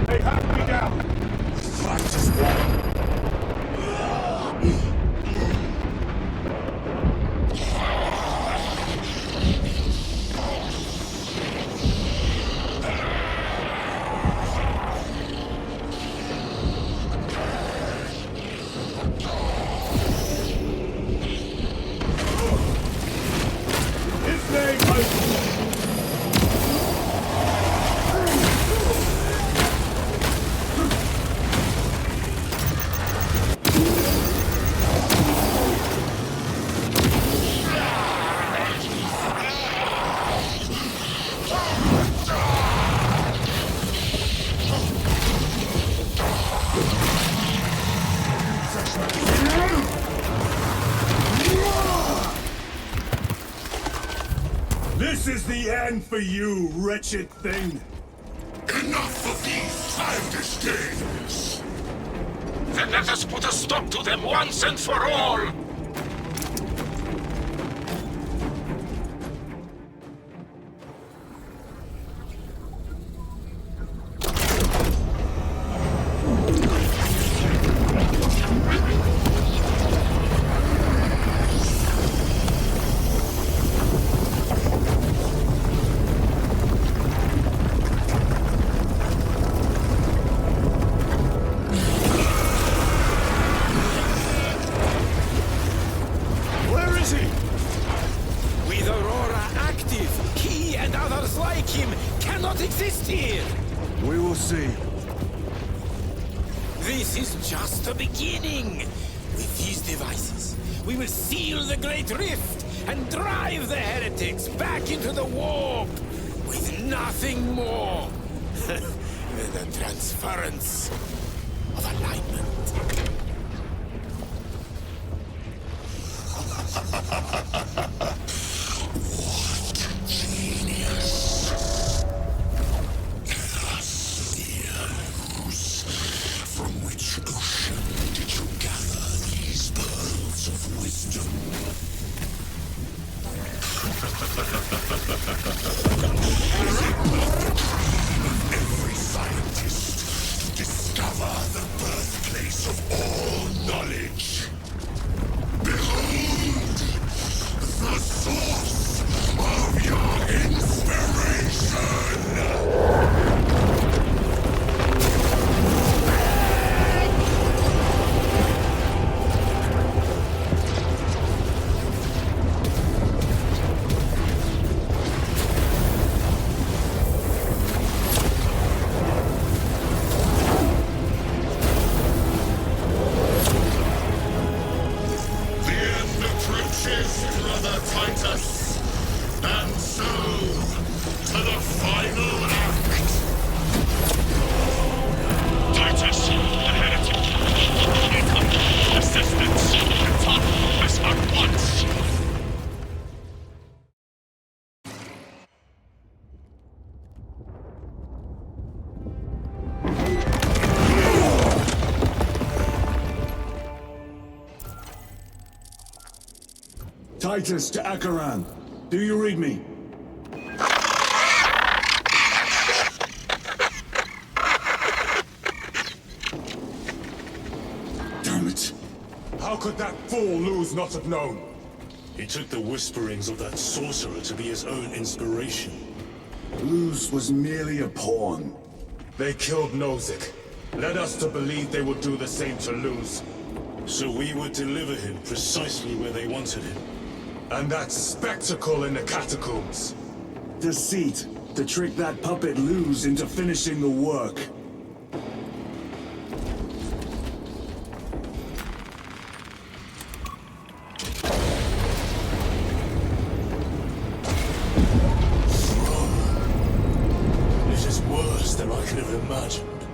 They have me down! Fight is won! This is the end for you, wretched thing! Enough of these childish games! Then let us put a stop to them once and for all! Transference of alignment. What genius! Cast the ooze. From which ocean did you gather these pearls of wisdom? Every scientist to discover the birthplace of all knowledge. Behold, the source of your inspiration! Titus to Akaran. Do you read me? Damn it. How could that fool Luz not have known? He took the whisperings of that sorcerer to be his own inspiration. Luz was merely a pawn. They killed Nozick. Led us to believe they would do the same to Luz. So we would deliver him precisely where they wanted him. And that spectacle in the catacombs. Deceit, to trick that puppet Luz into finishing the work. This is worse than I could have imagined.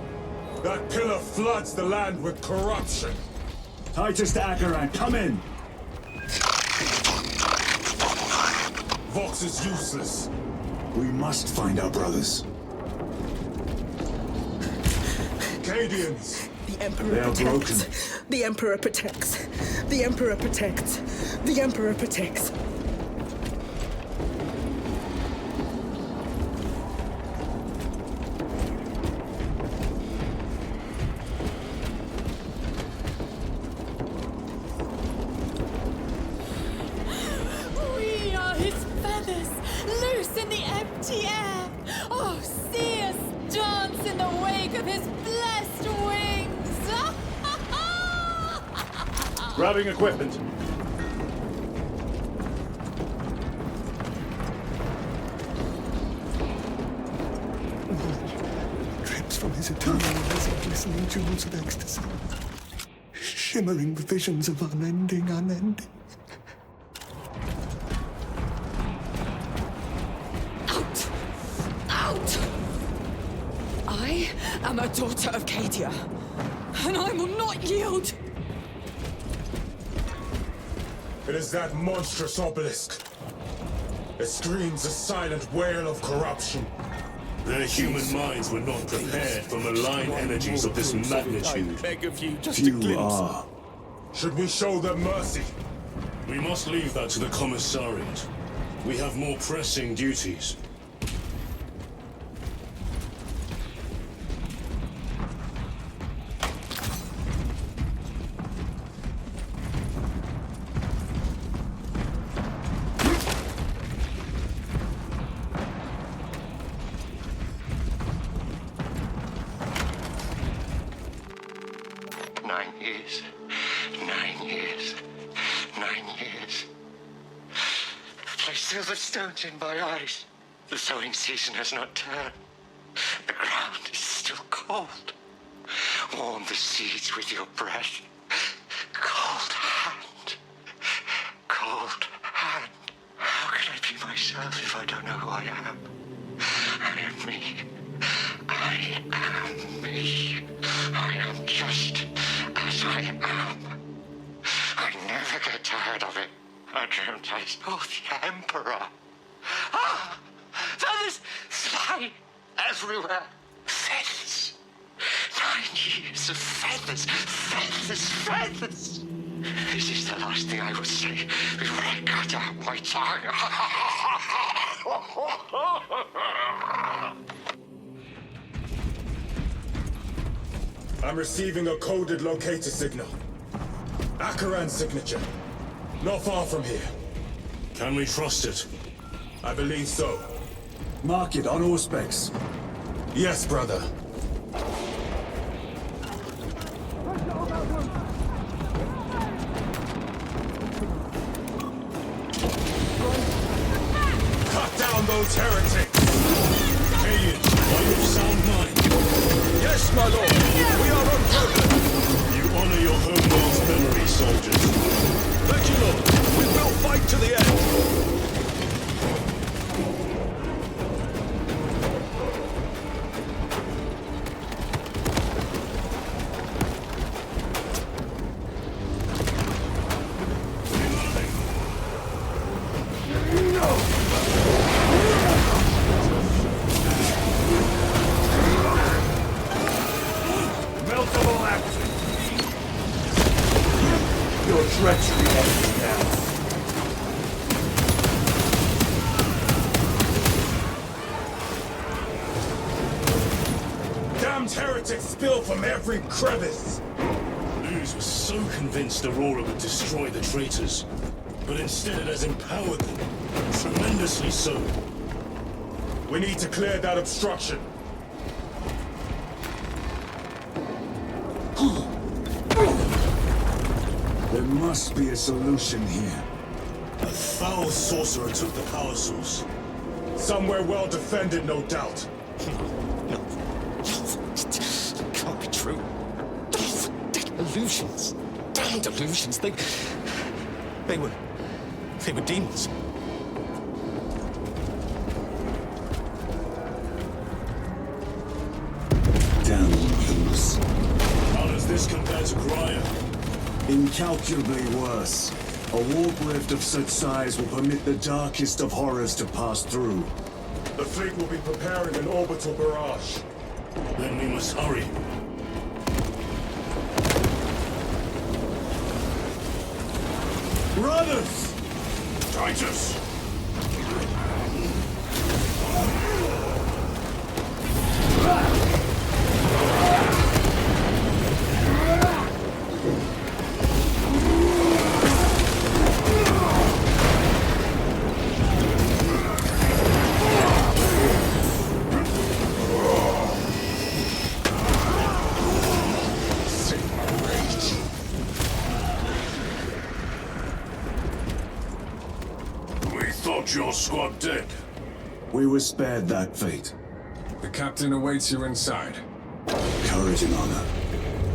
That pillar floods the land with corruption. Titus to Akaran, come in! Vox is useless. We must find our brothers. Cadians! The Emperor They are protects. broken. The Emperor protects. The Emperor protects. The Emperor protects. We are his feathers, loose in the empty air. Oh, see us dance in the wake of his blessed wings. Grabbing equipment. Drips from his eternal eyes of glistening jewels of ecstasy. Shimmering visions of unending. Out! Out! I am a daughter of Cadia, and I will not yield. It is that monstrous obelisk. It screams a silent wail of corruption. Their human minds were not prepared for malign energies of this magnitude. I beg of you, just a Few glimpse. are. Should we show them mercy? We must leave that to the Commissariat. We have more pressing duties. The stones in my eyes. The sowing season has not turned. The ground is still cold. Warm the seeds with your breath. Cold hand. Cold hand. How can I be myself if I don't know who I am? I am me. I am me. I am just as I am. I never get tired of it. I dreamt I saw the Emperor. Ah! Feathers fly everywhere. Feathers. 9 years of feathers. Feathers, feathers. This is the last thing I will say before I cut out my tongue. I'm receiving a coded locator signal. Akaran's signature. Not far from here. Can we trust it? I believe so. Mark it on all specs. Yes, brother. Cut down those heretics! Alien, are you of sound mind? Yes, my lord. We are unbroken. You honor your homeworld's memory, soldiers. Thank you, Lord. We will fight to the end. Meltable action. Your treachery ends now. Damned heretics spill from every crevice. Luz was so convinced Aurora would destroy the traitors, but instead it has empowered them. Tremendously so. We need to clear that obstruction. There must be a solution here. A foul sorcerer took the power source. Somewhere well defended, no doubt. No. It can't be true. They're illusions. Damned illusions. They were demons. Damn demons. How does this compare to Graya? Incalculably worse. A warp rift of such size will permit the darkest of horrors to pass through. The fleet will be preparing an orbital barrage. Then we must hurry. Brothers! Titus! Your squad dead. We were spared that fate. The captain awaits you inside. Courage and honor.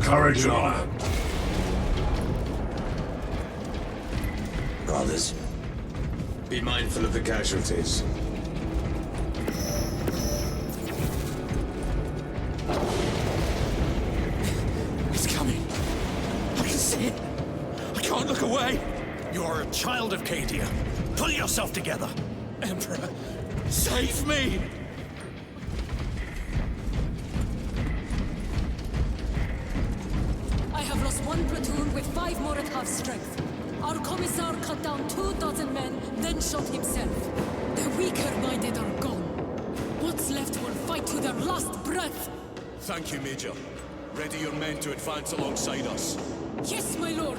Courage and honor. Brothers. Be mindful of the casualties. It's coming. I can see it. I can't look away. You're a child of Cadia. Pull yourself together. Emperor, save me! I have lost one platoon with 5 more at half strength. Our commissar cut down 24 men, then shot himself. The weaker-minded are gone. What's left will fight to their last breath. Thank you, Major. Ready your men to advance alongside us. Yes, my lord.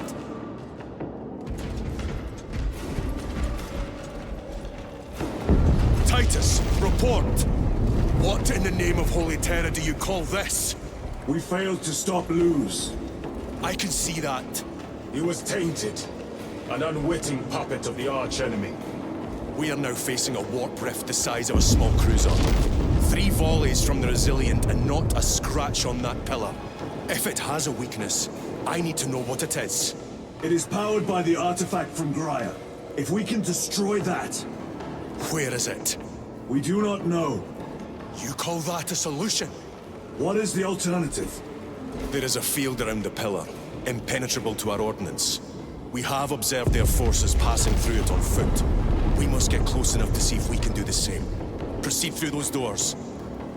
Titus, report! What in the name of Holy Terror do you call this? We failed to stop Luz. I can see that. He was tainted. An unwitting puppet of the arch-enemy. We are now facing a warp rift the size of a small cruiser. 3 volleys from the Resilient and not a scratch on that pillar. If it has a weakness, I need to know what it is. It is powered by the artifact from Graia. If we can destroy that... Where is it? We do not know. You call that a solution? What is the alternative? There is a field around the pillar, impenetrable to our ordnance. We have observed their forces passing through it on foot. We must get close enough to see if we can do the same. Proceed through those doors.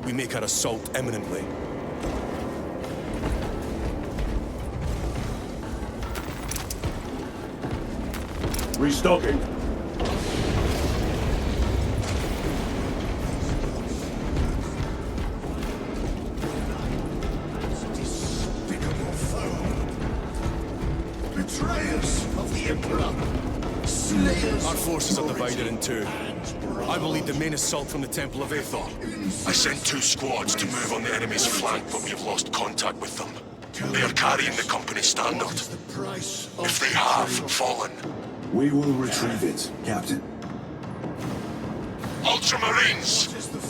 We make our assault imminently. Restocking. Despicable foe. Betrayers of the Emperor. Slayers. Our forces are divided in 2. I will lead the main assault from the Temple of Aethor. I sent 2 squads to move on the enemy's flank, but we have lost contact with them. They are carrying the company standard. If they have fallen, we will retrieve it, Captain. Ultramarines,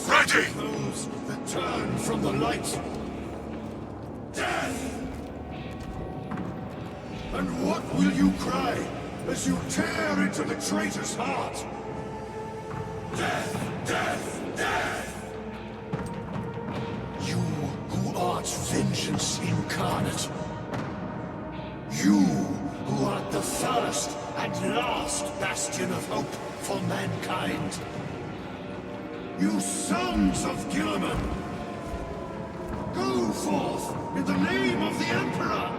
ready! Those that turn from the light. Death! And what will you cry as you tear into the traitor's heart? Death! Death! Death! You who art vengeance incarnate. You who art the first and last bastion of hope for mankind. You sons of Gilliman! Go forth in the name of the Emperor!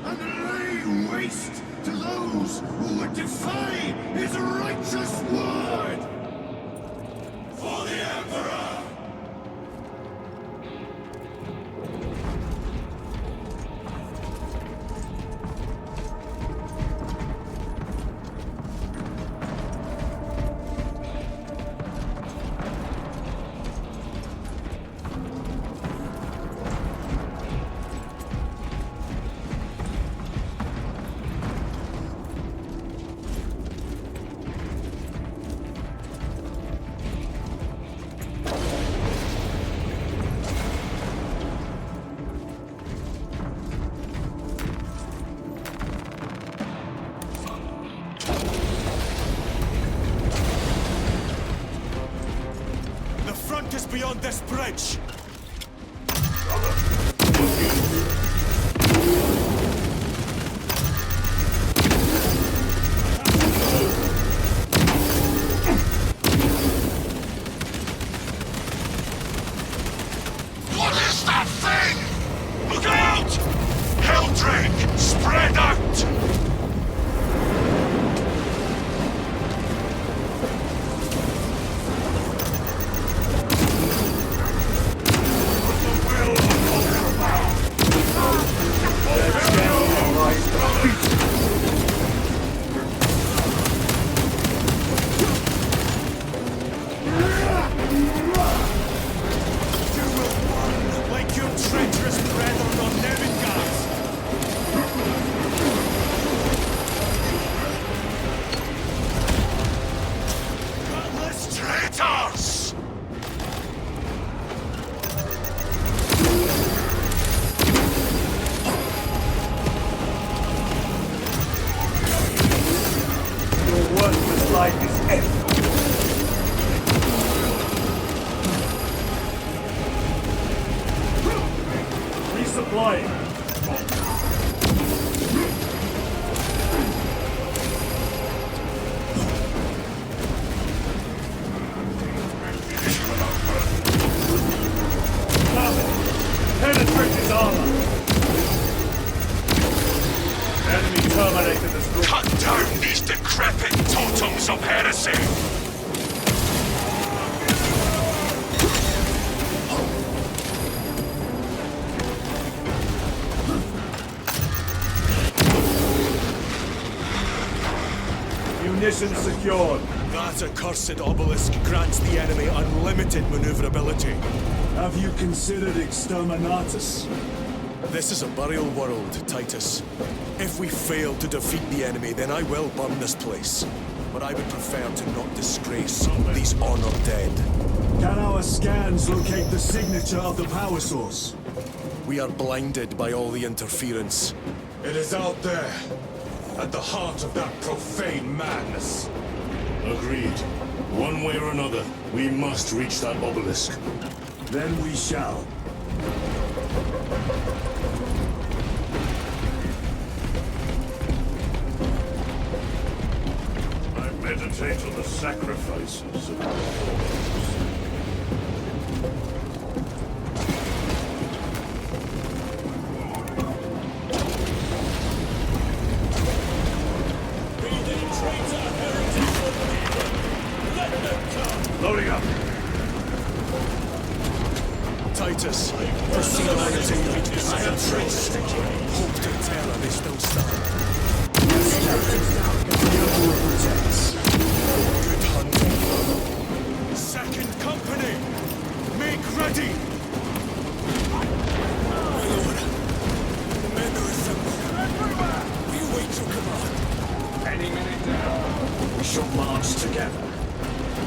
And lay waste to those who would defy his righteous word! For the Emperor! Beyond this bridge! What is that thing? Look out! Helldrake, spread out! decrepit totems of heresy! Munition secured. That accursed obelisk grants the enemy unlimited maneuverability. Have you considered exterminatus? This is a burial world, Titus. If we fail to defeat the enemy, then I will burn this place. But I would prefer to not disgrace these honored dead. Can our scans locate the signature of the power source? We are blinded by all the interference. It is out there, at the heart of that profane madness. Agreed. One way or another, we must reach that obelisk. Then we shall. I meditate on the sacrifices of the foes. Loading up. Titus, proceed on until you reach the iron trace. Hope to terror they still stand. Yes, Captain. The Emperor protects. Good hunting. Second company, make ready. My lord, the men are assembled. We await your command. Any minute now, we shall march together.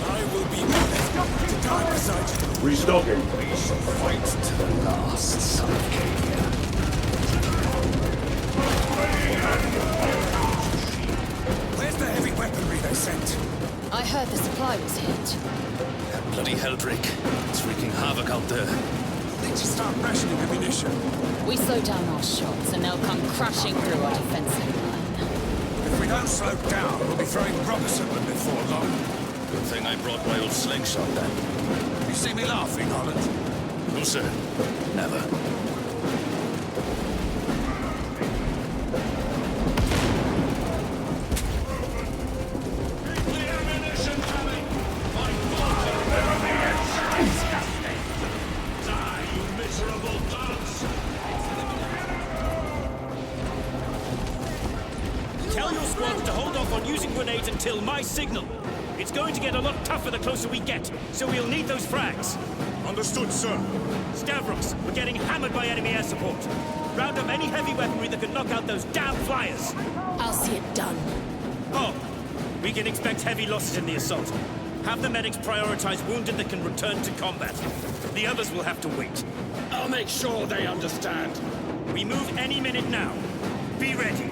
I will be honored to die beside you. Restocking. We shall fight to the last, son of Cadia. Where's the heavy weaponry they sent? I heard the supply was hit. That bloody Helbrute. It's wreaking havoc out there. They just start rationing ammunition. We slow down our shots and they'll come crashing through our defensive line. If we don't slow down, we'll be throwing rocks at them before long. Good thing I brought my old slingshot then. You see me laughing, Holland? No, sir. Never. Tell your squads to hold off on using grenades until my signal. It's going to get a lot tougher the closer we get, so we'll need those frags. Understood, sir. Stavros, we're getting hammered by enemy air support. Round up any heavy weaponry that can knock out those damn flyers. I'll see it done. Oh, we can expect heavy losses in the assault. Have the medics prioritize wounded that can return to combat. The others will have to wait. I'll make sure they understand. We move any minute now. Be ready.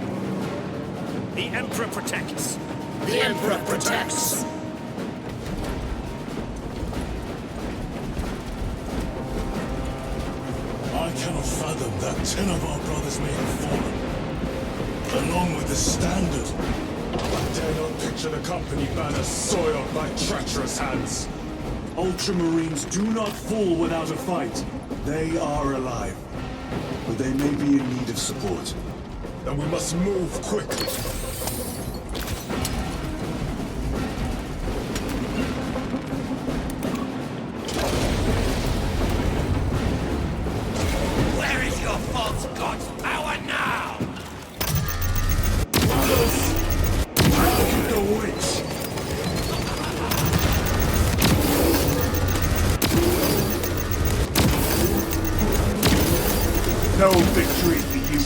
The Emperor protects. The Emperor protects. I cannot fathom that 10 of our brothers may have fallen, along with the standard. I dare not picture the company banners soiled by treacherous hands. Ultramarines do not fall without a fight. They are alive. But they may be in need of support. Then we must move quickly. Where is your false god's power now? Look at the witch! No victory for you.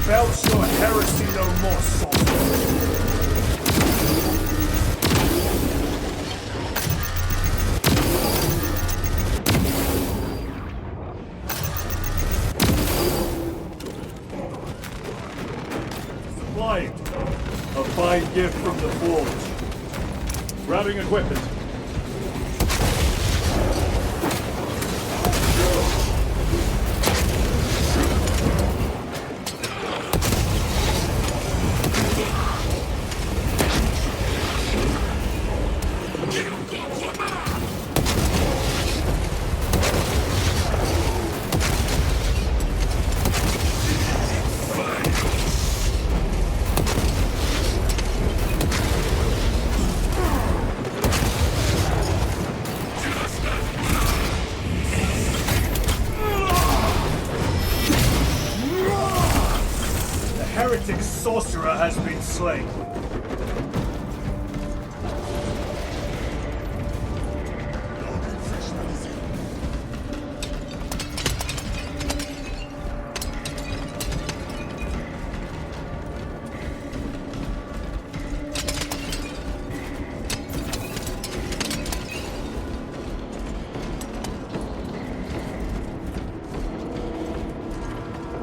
Belch your heresy no more, sorcerer. Flying. A fine gift from the Forge. Grabbing equipment. heretic sorcerer has been slain.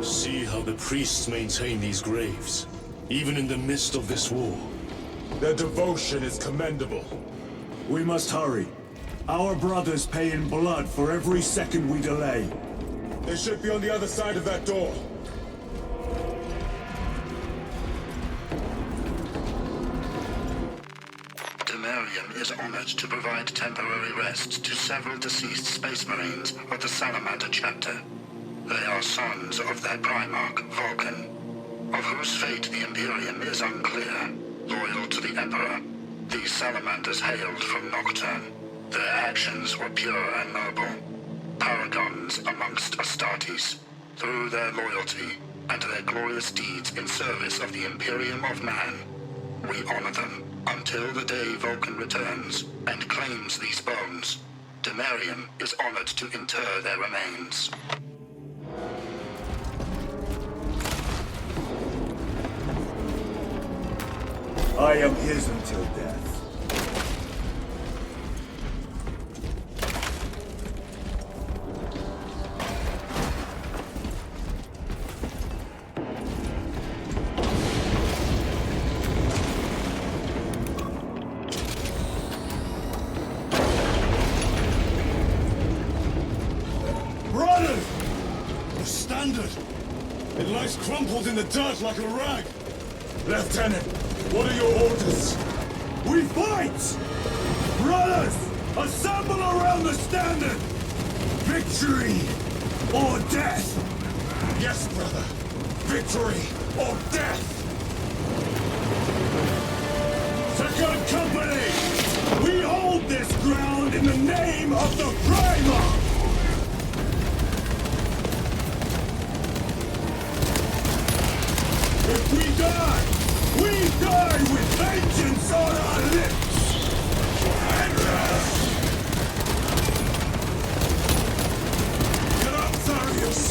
See how the priests maintain these graves, even in the midst of this war. Their devotion is commendable. We must hurry. Our brothers pay in blood for every second we delay. They should be on the other side of that door. Demarium is honored to provide temporary rest to several deceased space marines of the Salamander chapter. They are sons of their Primarch, Vulcan, of whose fate the Imperium is unclear. Loyal to the Emperor, these salamanders hailed from Nocturne. Their actions were pure and noble, paragons amongst Astartes. Through their loyalty and their glorious deeds in service of the Imperium of Man, we honor them until the day Vulcan returns and claims these bones. Demarium is honored to inter their remains. I am his until death. Brothers! The standard! It lies crumpled in the dirt like a rag! Lieutenant, what are your orders? We fight! Brothers, assemble around the standard! Victory or death! Yes, brother. Victory or death! Second Company! We hold this ground in the name of the Primarch! If we die with vengeance on our lips! Get up, Tharius!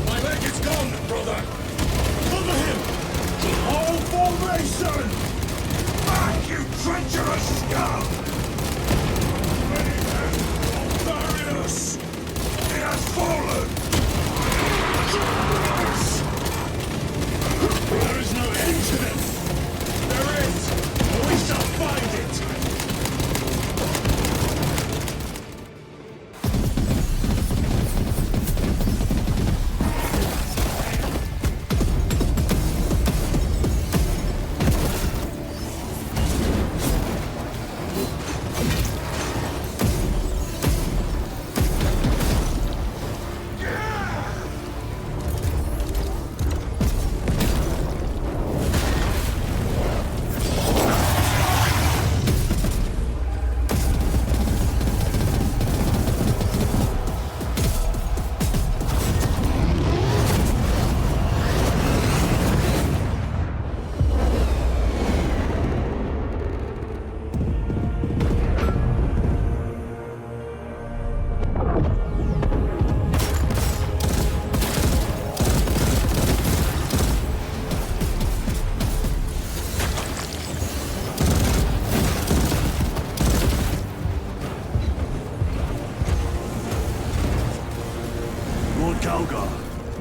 My leg is gone, brother! Cover him! All formation! Back, you treacherous scum! Tharius! He has fallen! There is no end to this! There is! We shall find it!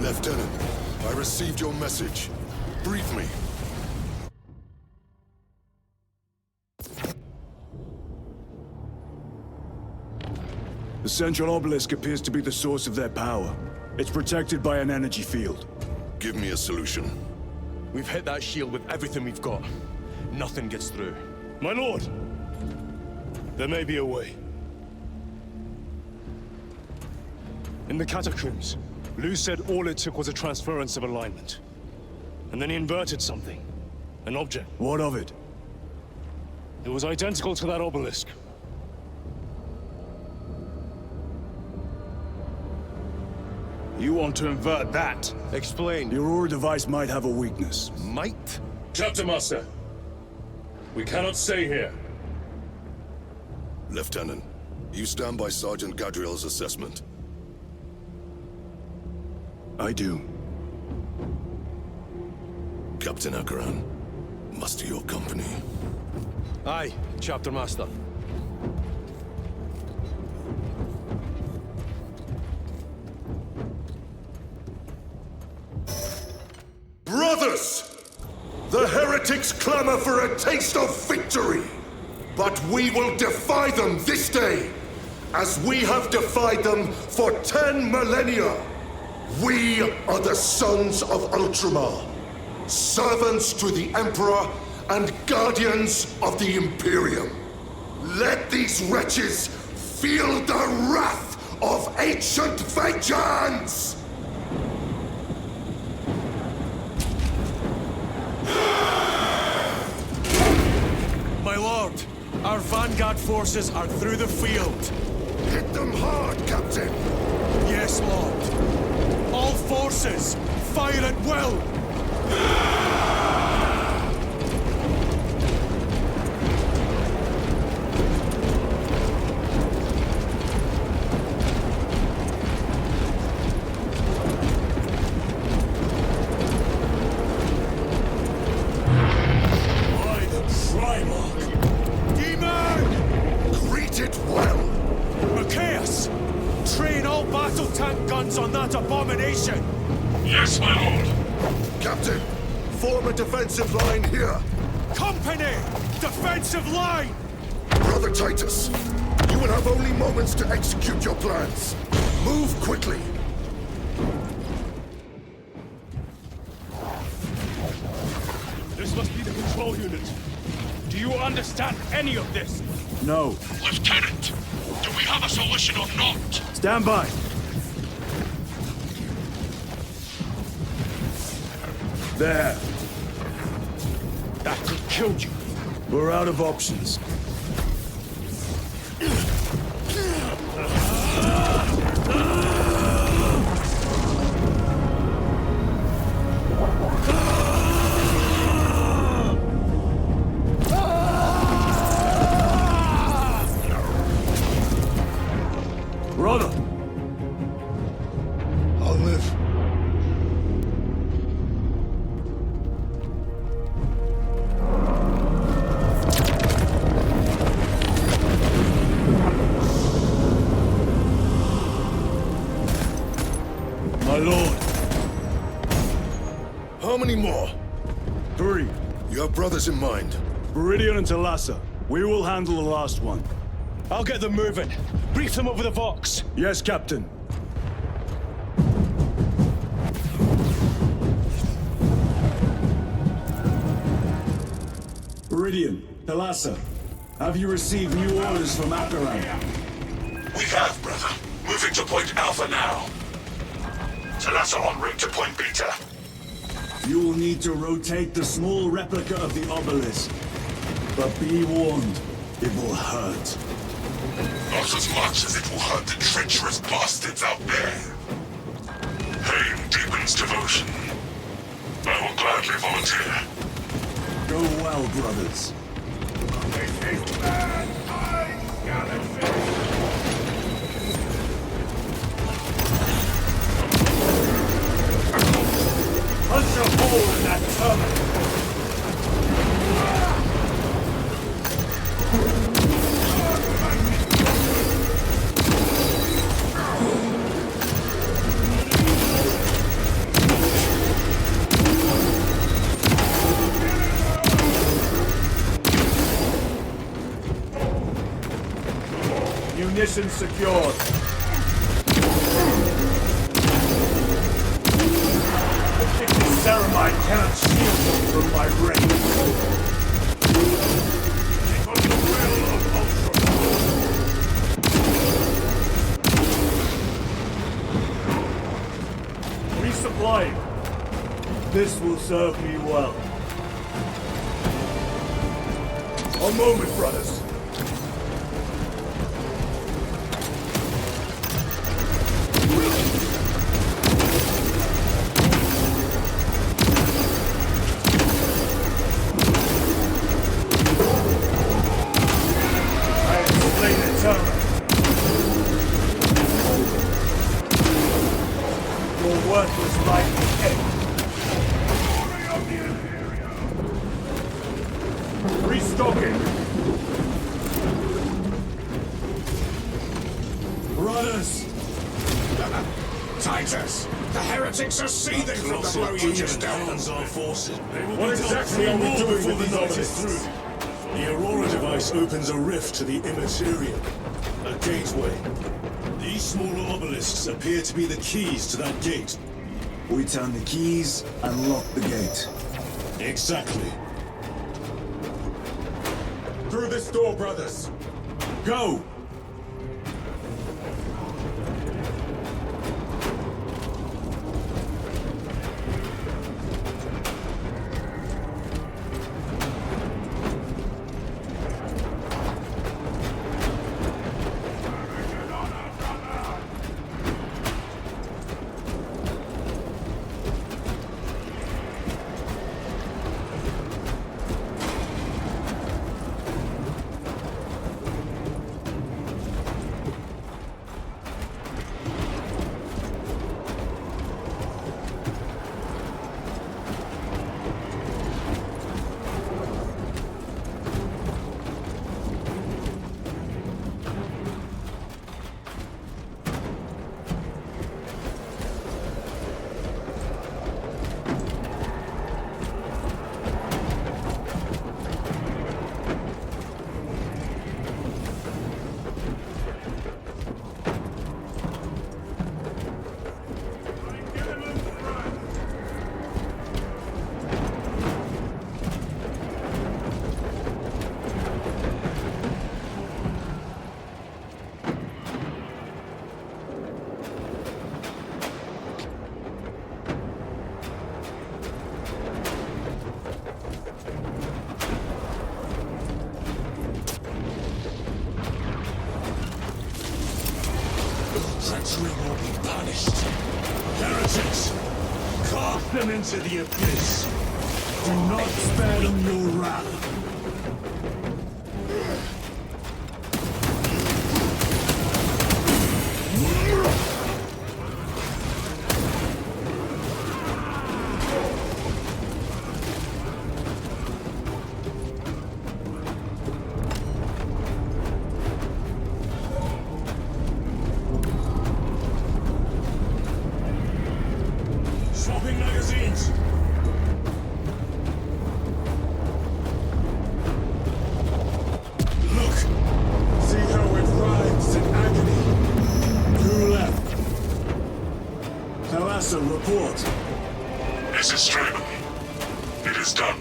Lieutenant, I received your message. Brief me. The central obelisk appears to be the source of their power. It's protected by an energy field. Give me a solution. We've hit that shield with everything we've got. Nothing gets through. My lord! There may be a way. In the catacombs, Lou said all it took was a transference of alignment. And then he inverted something. An object. What of it? It was identical to that obelisk. You want to invert that? Explain. Your Aurora device might have a weakness. Might? Chapter Master, we cannot stay here. Lieutenant, you stand by Sergeant Gadriel's assessment? I do. Captain Akaran, muster your company. Aye, Chapter Master. Brothers! The heretics clamor for a taste of victory! But we will defy them this day, as we have defied them for 10 millennia! We are the sons of Ultramar, servants to the Emperor and guardians of the Imperium. Let these wretches feel the wrath of ancient vengeance! My lord, our vanguard forces are through the field. Hit them hard, Captain! Yes, lord. All forces, fire at will! On that abomination! Yes, my lord! Captain, form a defensive line here! Company! Defensive line! Brother Titus, you will have only moments to execute your plans. Move quickly! This must be the control unit. Do you understand any of this? No. Lieutenant, do we have a solution or not? Stand by! There. That could kill you. We're out of options. Brother! I'll live. My lord. How many more? 3. You have brothers in mind? Viridian and Talassa. We will handle the last one. I'll get them moving. Brief them over the Vox. Yes, Captain. Viridian, Talassa, have you received new orders from Akaran? We have, brother. Moving to Point Alpha now. Talassa en route to Point Beta. You will need to rotate the small replica of the obelisk. But be warned, it will hurt. Not as much as it will hurt the treacherous bastards out there. Pain deepens devotion. I will gladly volunteer. Go well, brothers. Punch a hole in that tunnel! Munition secured. The Ceramite cannot shield them from my range. Take on the will of Ultra. Resupplying. This will serve me well. A moment, brothers. seething from the blow you just dealt them. Our forces. What exactly are we doing with these obelisks? The Aurora device opens a rift to the Immaterial, a gateway. These smaller obelisks appear to be the keys to that gate. We turn the keys and lock the gate. Exactly. Through this door, brothers. Go! Treachery will be punished. Heretics, cast them into the abyss. Do not spare them your wrath. Swapping magazines. Look! See how it writhes in agony. Who left? Thalassa, report. This is Straben. It is done.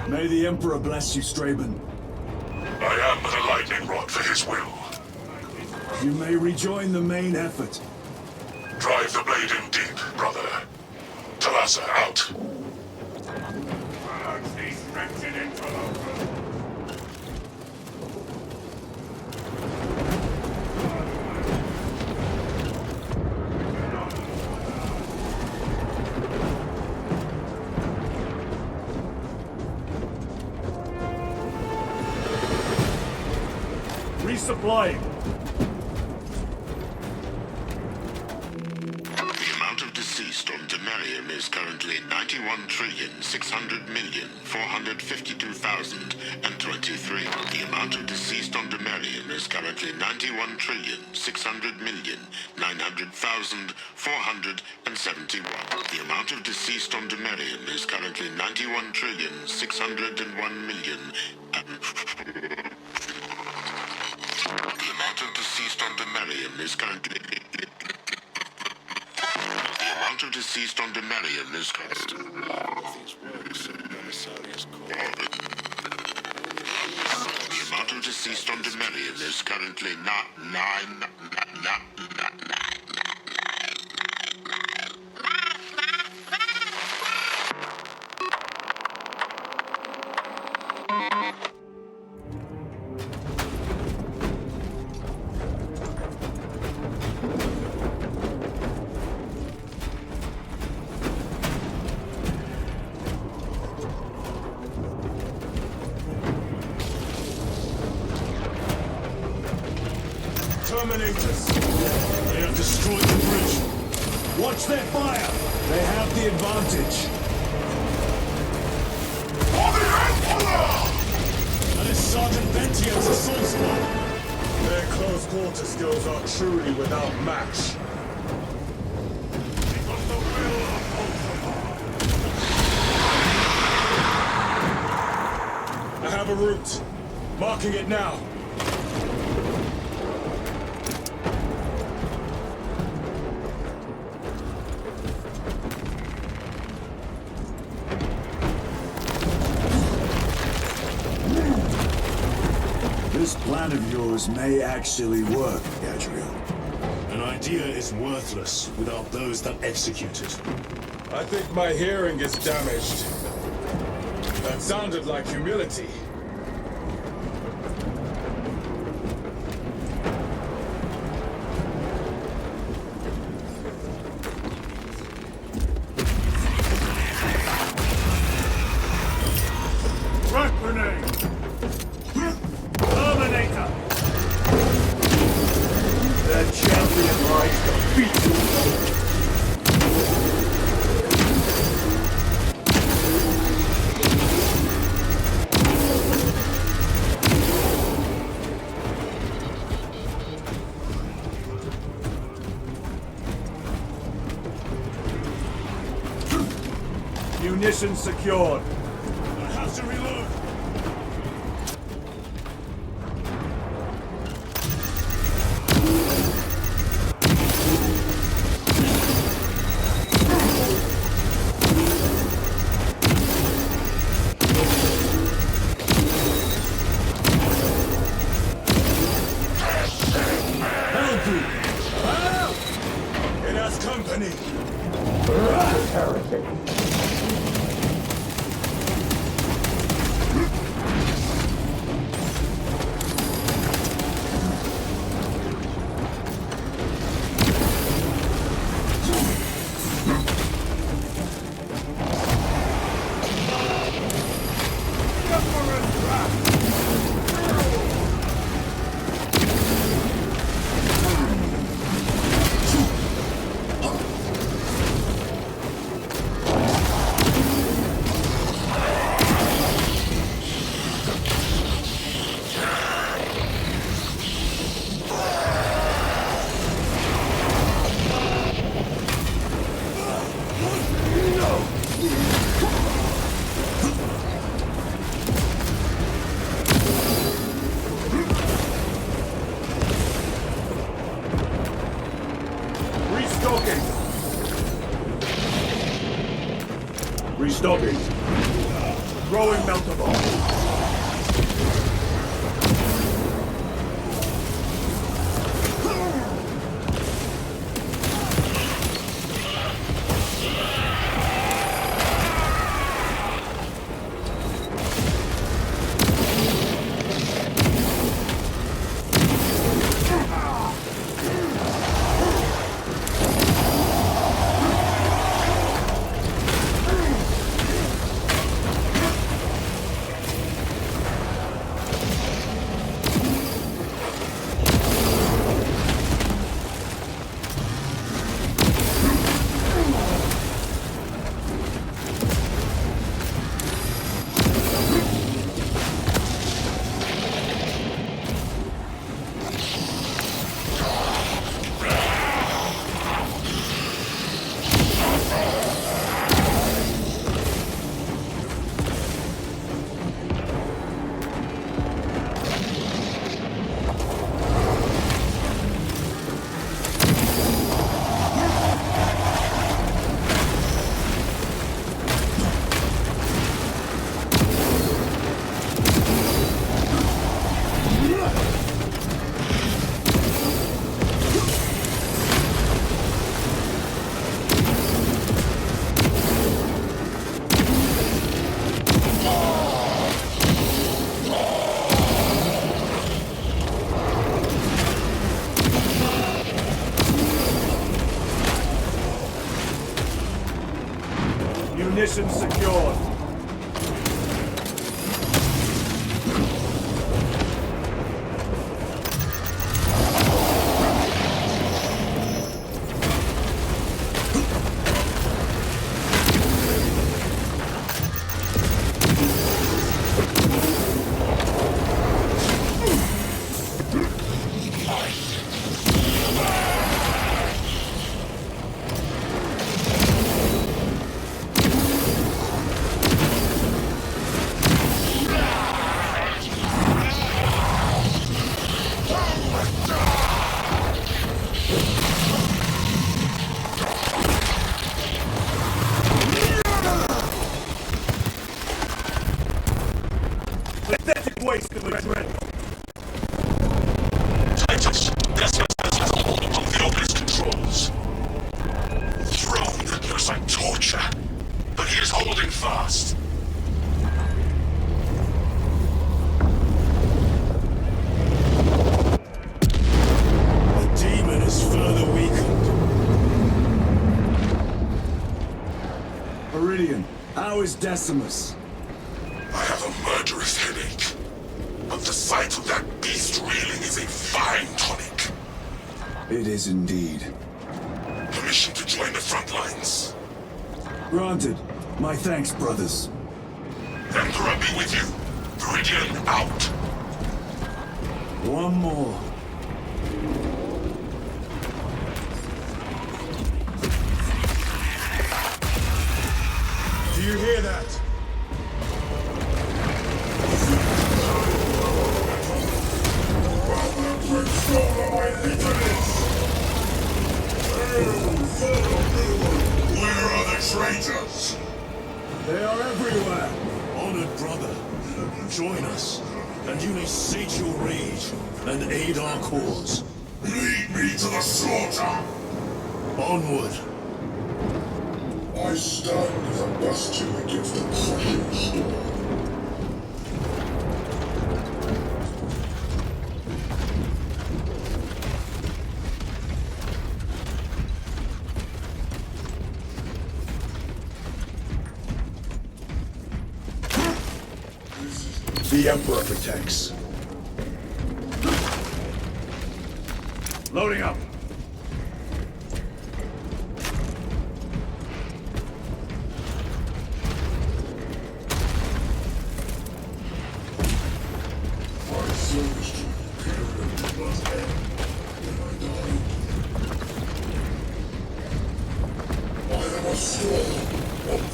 May the Emperor bless you, Straben. I am but a lightning rod for his will. You may rejoin the main effort. Drive the blade in deep, brother. Thalassa out. Resupplying. The amount of deceased on Demarium is currently 91,600,452,023. The amount of deceased on Demarium is currently 91,600,900,471. The amount of deceased on Demarium is currently 91,601,000,000. The amount of deceased on Demarium is currently... The amount of deceased on Demarium is currently... The amount of deceased on Demarium is currently not 9... Terminators! They have destroyed the bridge. Watch their fire! They have the advantage. For the Emperor! That is Sergeant Ventier's assault squad. Their close quarter skills are truly without match. Because the will Helbrute. Marking it now. This plan of yours may actually work, Gadriel. An idea is worthless without those that execute it. I think my hearing is damaged. That sounded like humility. Front grenade! Terminator! The champion lies to beat you! Munitions secured. I have to reload. It has company. Restocking. Throwing meltable. Munitions secured. waste of a dreadnought. Titus, Decimus has hold of the Opus controls. Throne looks like torture, but he is holding fast. The demon is further weakened. Iridian, how is Decimus? I have a murderous headache, but the sight of that beast reeling is a fine tonic. It is indeed. Permission to join the front lines. Granted. My thanks, brothers. Emperor be with you. Iridian out. One more. Do you hear that? Where are the traitors? They are everywhere. Honored brother, join us, and you may sate your rage and aid our cause. Lead me to the slaughter! Onward. I stand as a bastion against the crushing storm. The Emperor protects. Loading up.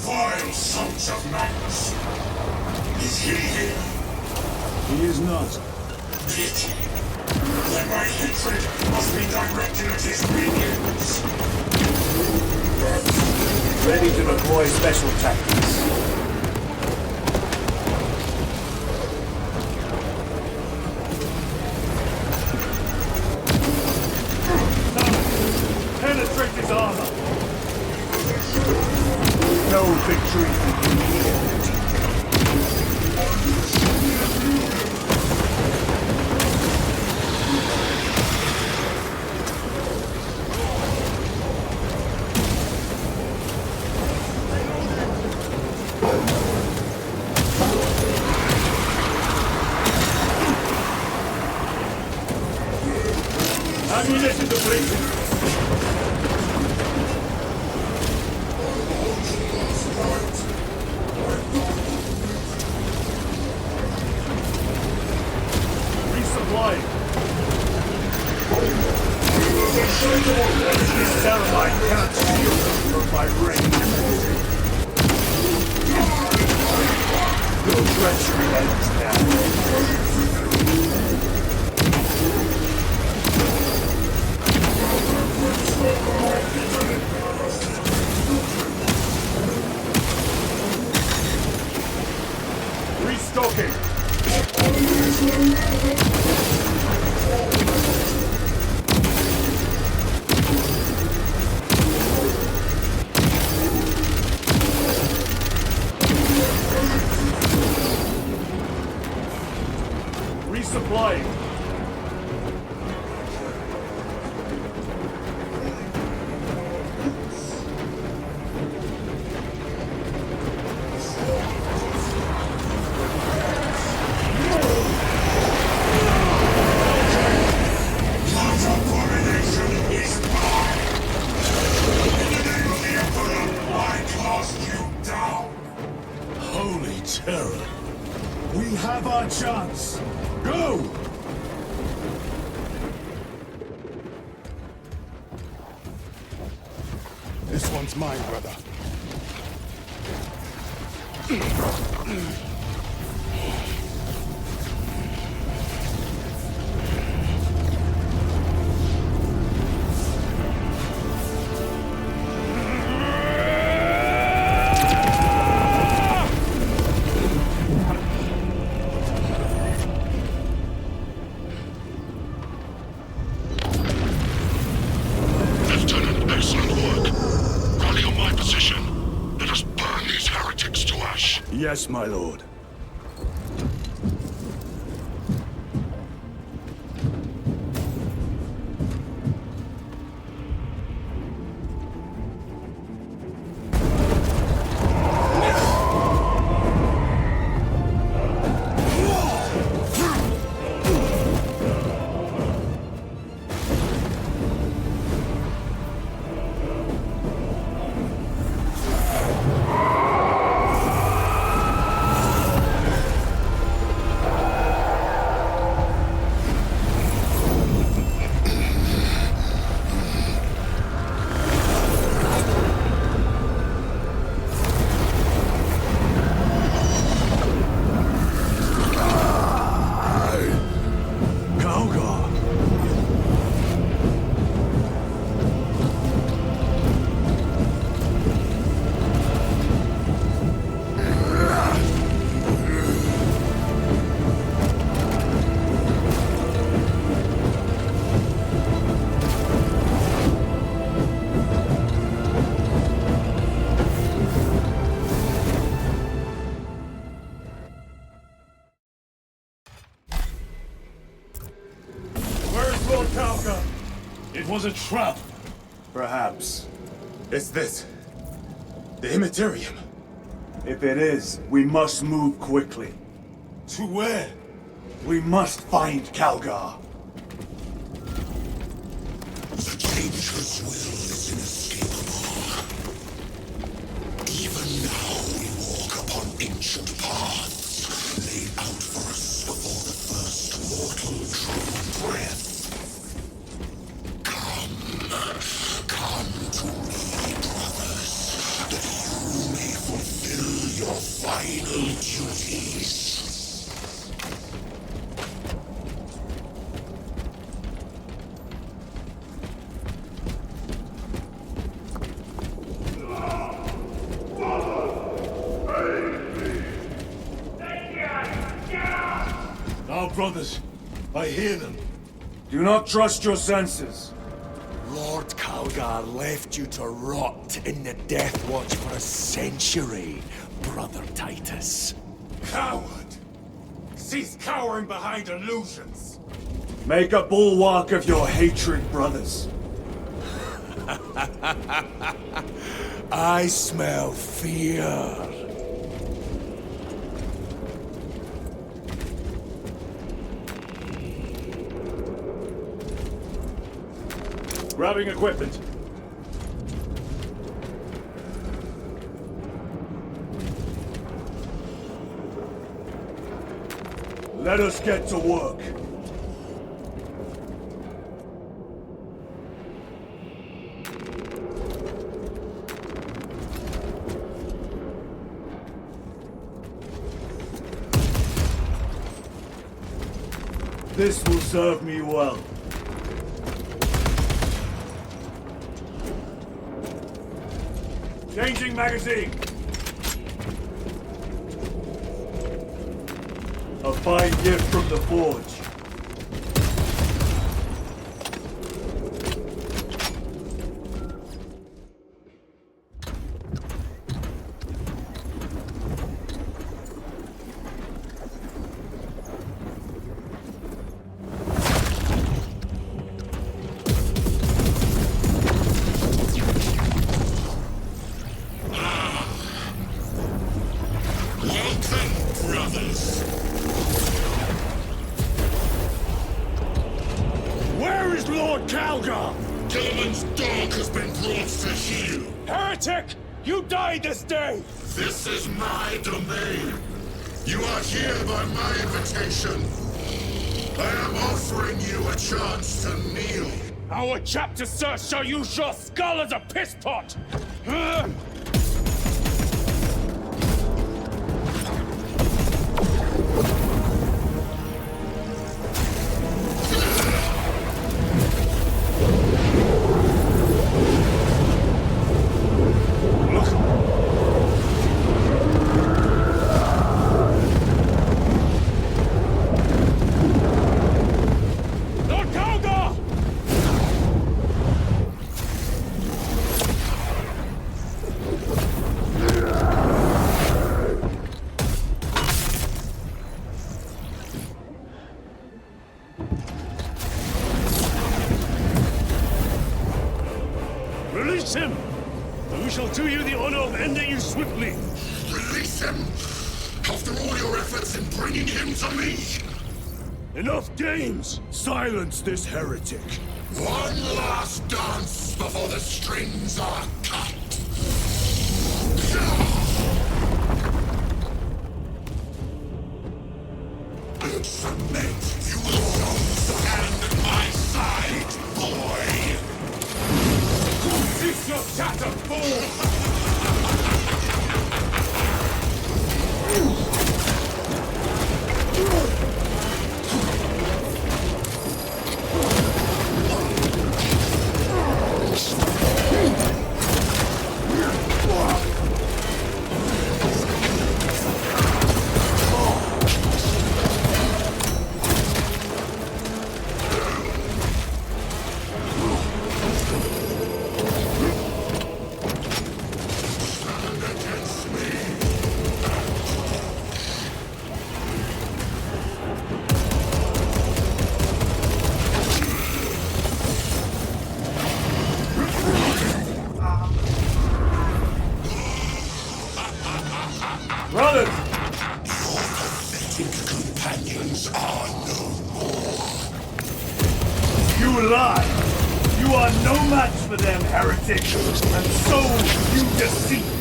Vile sons of madness. Is he here? He is not. Pity. Then my hatred must be directed at his minions. Ready to deploy special tactics. Penetrate his armor. No victory for you. Ammunition depleted. Resupplying. This Terramite cannot shield them from my range. Your treachery ends now. Restocking. Resupplying. Holy terror. We have our chance. Go! This one's mine, brother. artifacts to us? Yes, my lord. It was a trap. Perhaps. Is this the Immaterium? If it is, we must move quickly. To where? We must find Calgar. The Changer's will is inescapable. Even now we walk upon ancient paths, laid out for us before the first mortal true breath. Come to me, brothers, that you may fulfill your final duties. Our brothers, I hear them. Do not trust your senses. Lord Calgar left you to rot in the Death Watch for a century, Brother Titus. Coward! Cease cowering behind illusions! Make a bulwark of your hatred, brothers. I smell fear. Grabbing equipment. Let us get to work. This will serve me well. Changing magazine. A fine gift from the forge. This is my domain. You are here by my invitation. I am offering you a chance to kneel. Our chapter, sir, shall use your skull as a piss pot! honor of ending you swiftly. Release him! After all your efforts in bringing him to me! Enough games! Silence this heretic. One last dance before the strings are cut! Submit, you will stand at my side, boy! Cease your chatter, fool! Companions are no more. You lie! You are no match for them, heretic! And so you deceive!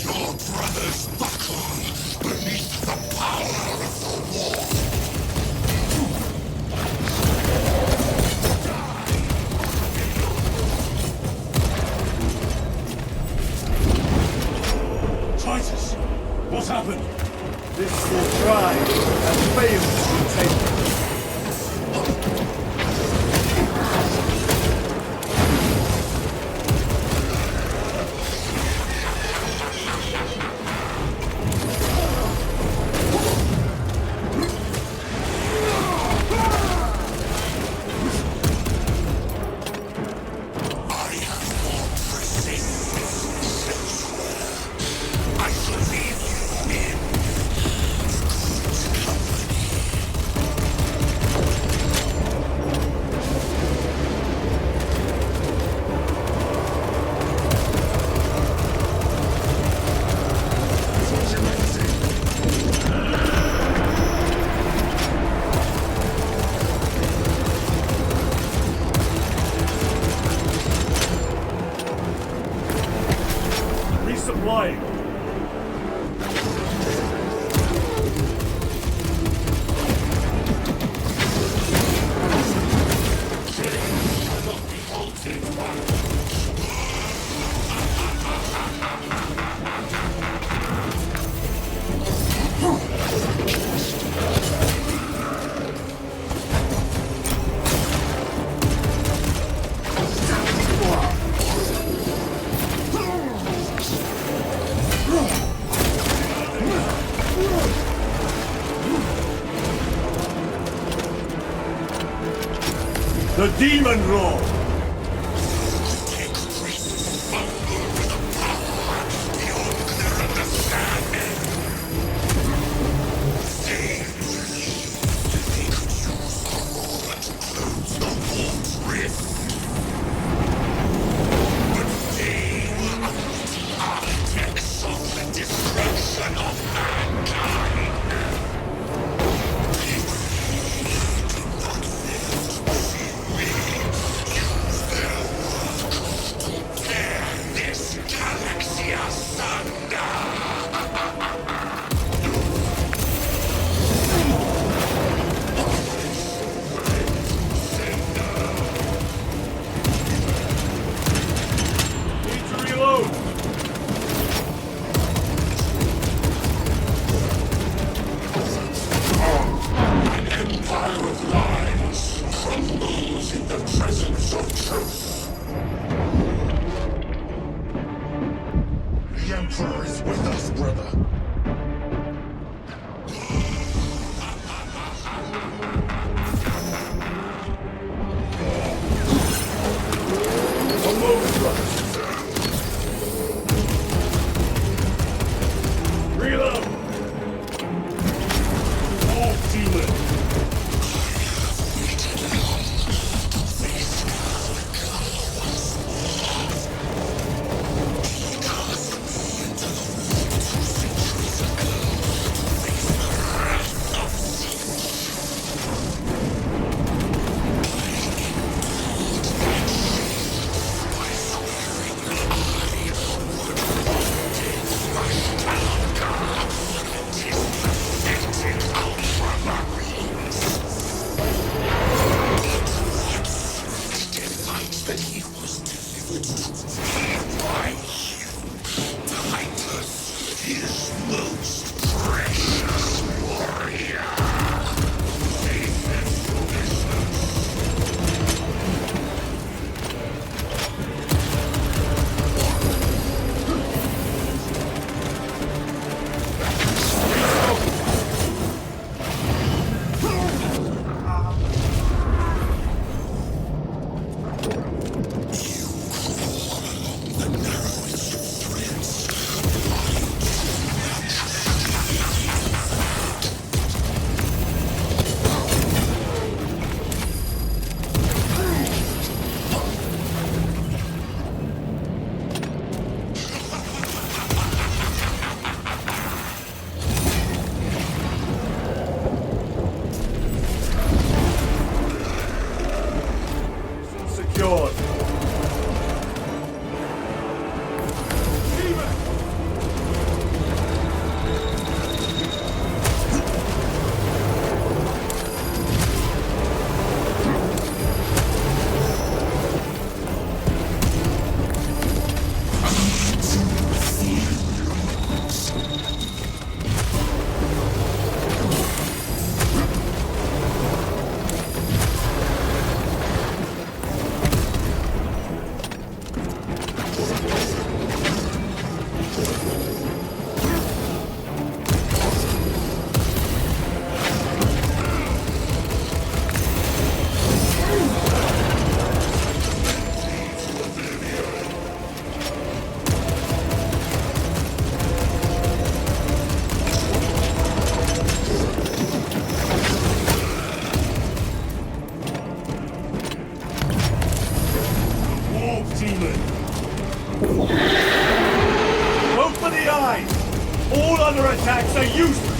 Your brothers buckle beneath the power of the war. Titus! What happened? This will try and fail to contain it. Resupplying. The demon roar! All other attacks are useless!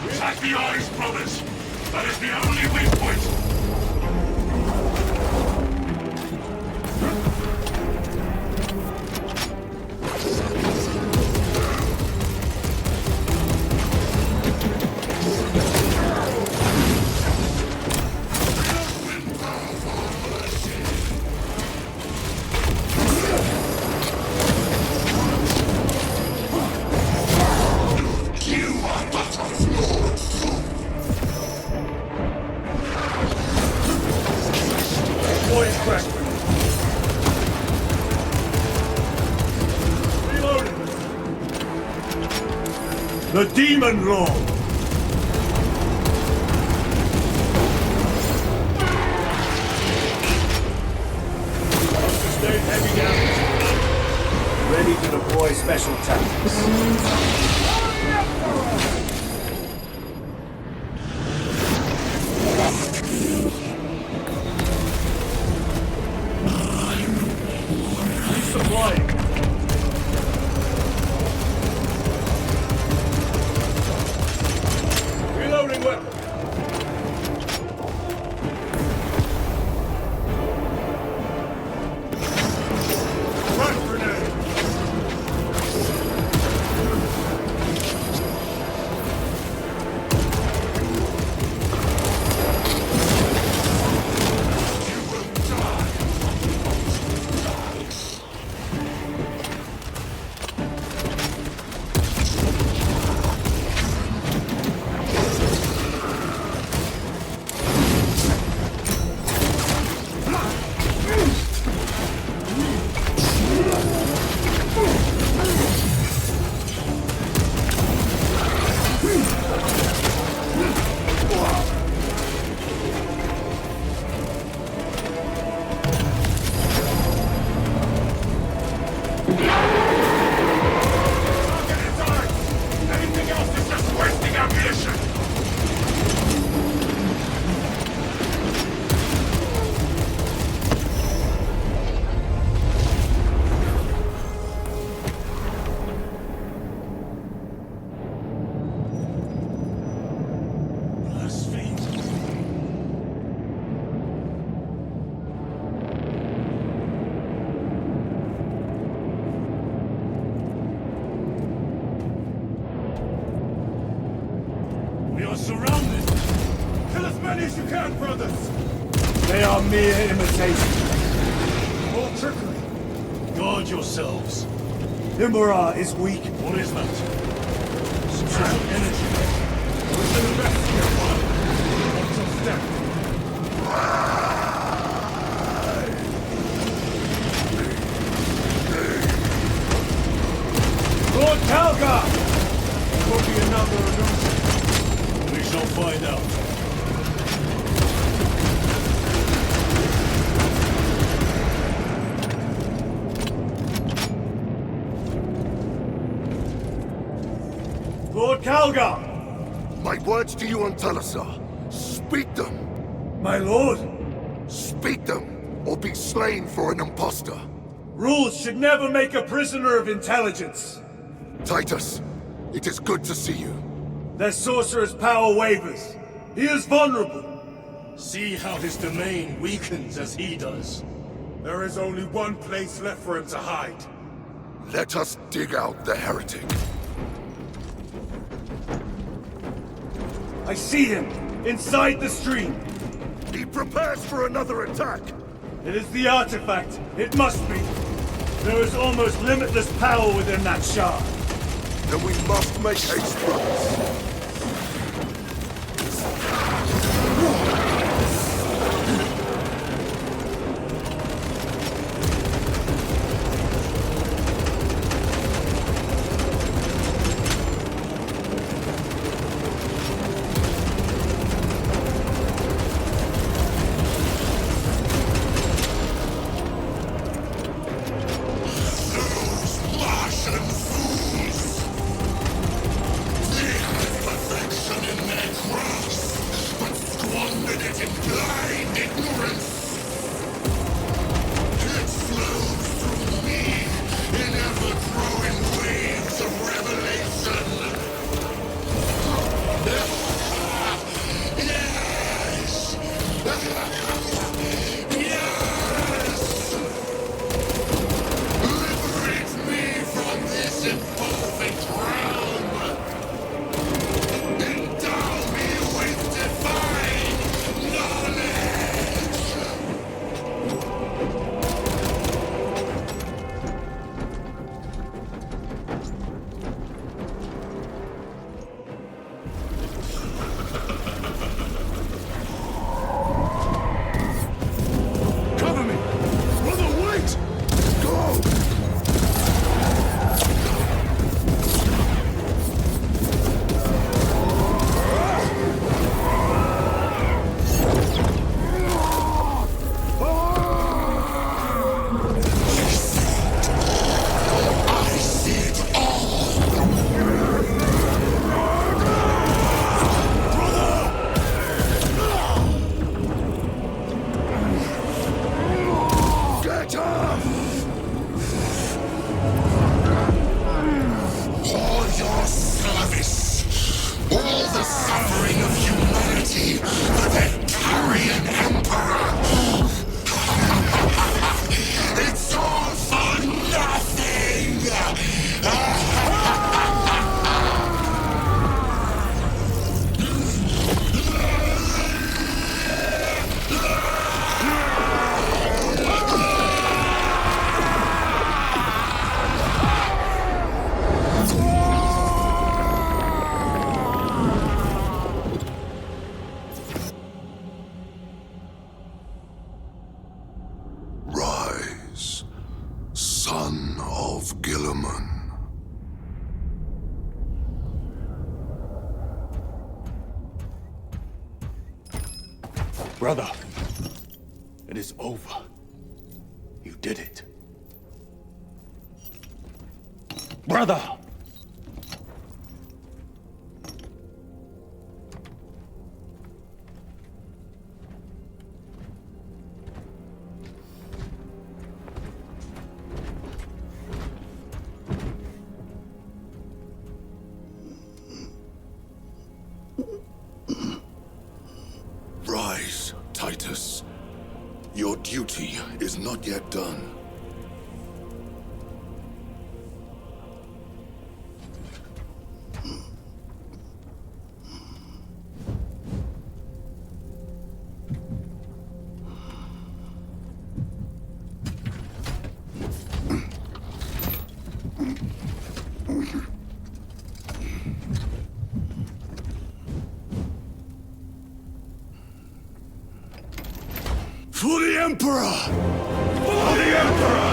Attack the eyes, brothers! That is the only weak point! The Demon Lord! Sustained heavy damage. Ready to deploy special tactics. Resupplying. Reloading weapon. Front grenade. We are surrounded! Kill as many as you can, brothers! They are mere imitations. More trickery. Guard yourselves. Imurah is weak. What is that? Subtract energy. We should investigate one. Watch your step. Lord Calgar! It will be another illusion. We shall find out. Lord Calgar! My words to you on Talasar. Speak them! My lord? Speak them, or be slain for an impostor. Rules should never make a prisoner of intelligence. Titus, it is good to see you. Their sorcerer's power wavers. He is vulnerable. See how his domain weakens as he does. There is only one place left for him to hide. Let us dig out the heretic. I see him! Inside the stream! He prepares for another attack! It is the artifact. It must be. There is almost limitless power within that shard. Then we must make haste, brothers. Martian fools! Brother, it is over. You did it. Brother! Rise, Titus. Your duty is not yet done. For the Emperor! For the Emperor!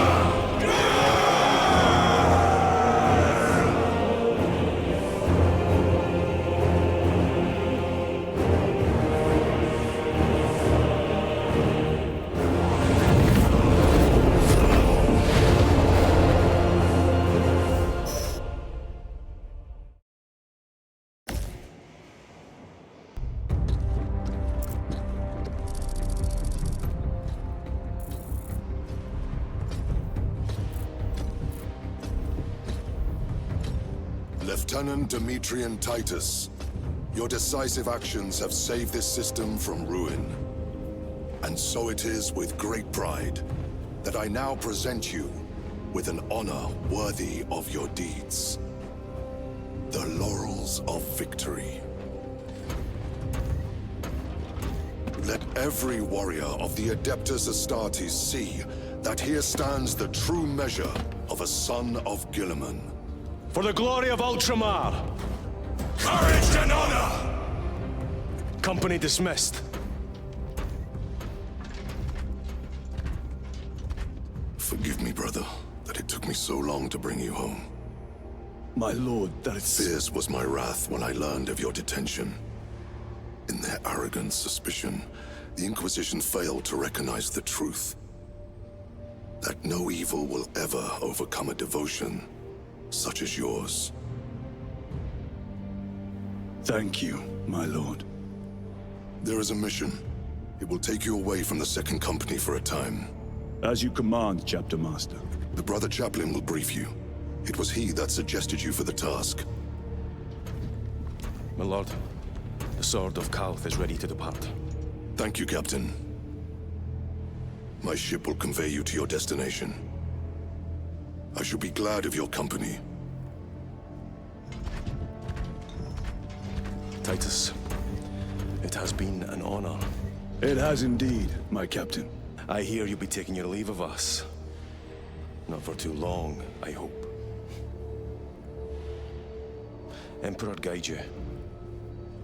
Lieutenant Demetrian Titus, your decisive actions have saved this system from ruin. And so it is with great pride that I now present you with an honor worthy of your deeds. The laurels of victory. Let every warrior of the Adeptus Astartes see that here stands the true measure of a son of Guilliman. For the glory of Ultramar! Courage and honor! Company dismissed. Forgive me, brother, that it took me so long to bring you home. My lord, that is... Fierce was my wrath when I learned of your detention. In their arrogant suspicion, the Inquisition failed to recognize the truth. That no evil will ever overcome a devotion such as yours. Thank you, my lord. There is a mission. It will take you away from the Second Company for a time. As you command, Chapter Master. The Brother Chaplain will brief you. It was he that suggested you for the task. My lord, the Sword of Kalth is ready to depart. Thank you, Captain. My ship will convey you to your destination. I shall be glad of your company. Titus, it has been an honor. It has indeed, my captain. I hear you'll be taking your leave of us. Not for too long, I hope. Emperor guide you.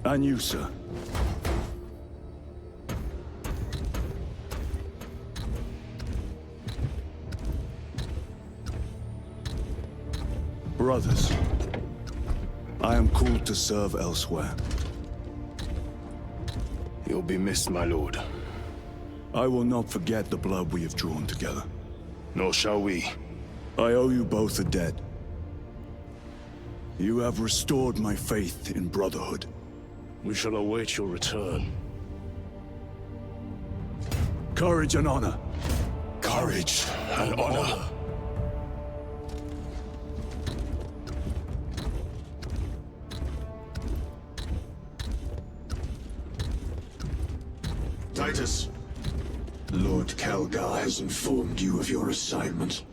And you, sir. Brothers, I am called to serve elsewhere. You'll be missed, my lord. I will not forget the blood we have drawn together. Nor shall we. I owe you both a debt. You have restored my faith in brotherhood. We shall await your return. Courage and honor. Courage and honor. Titus, Lord Calgar has informed you of your assignment.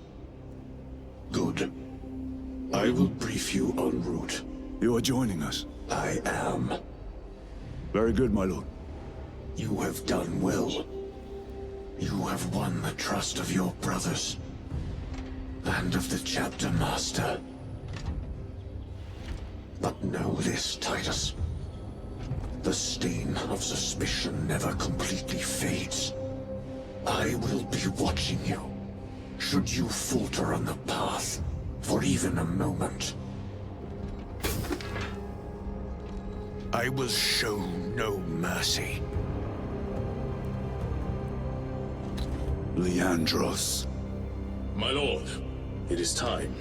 Good. I will brief you en route. You are joining us? I am. Very good, my lord. You have done well. You have won the trust of your brothers. And of the Chapter Master. But know this, Titus. The stain of suspicion never completely fades. I will be watching you. Should you falter on the path, for even a moment. I will show no mercy. Leandros. My lord, it is time.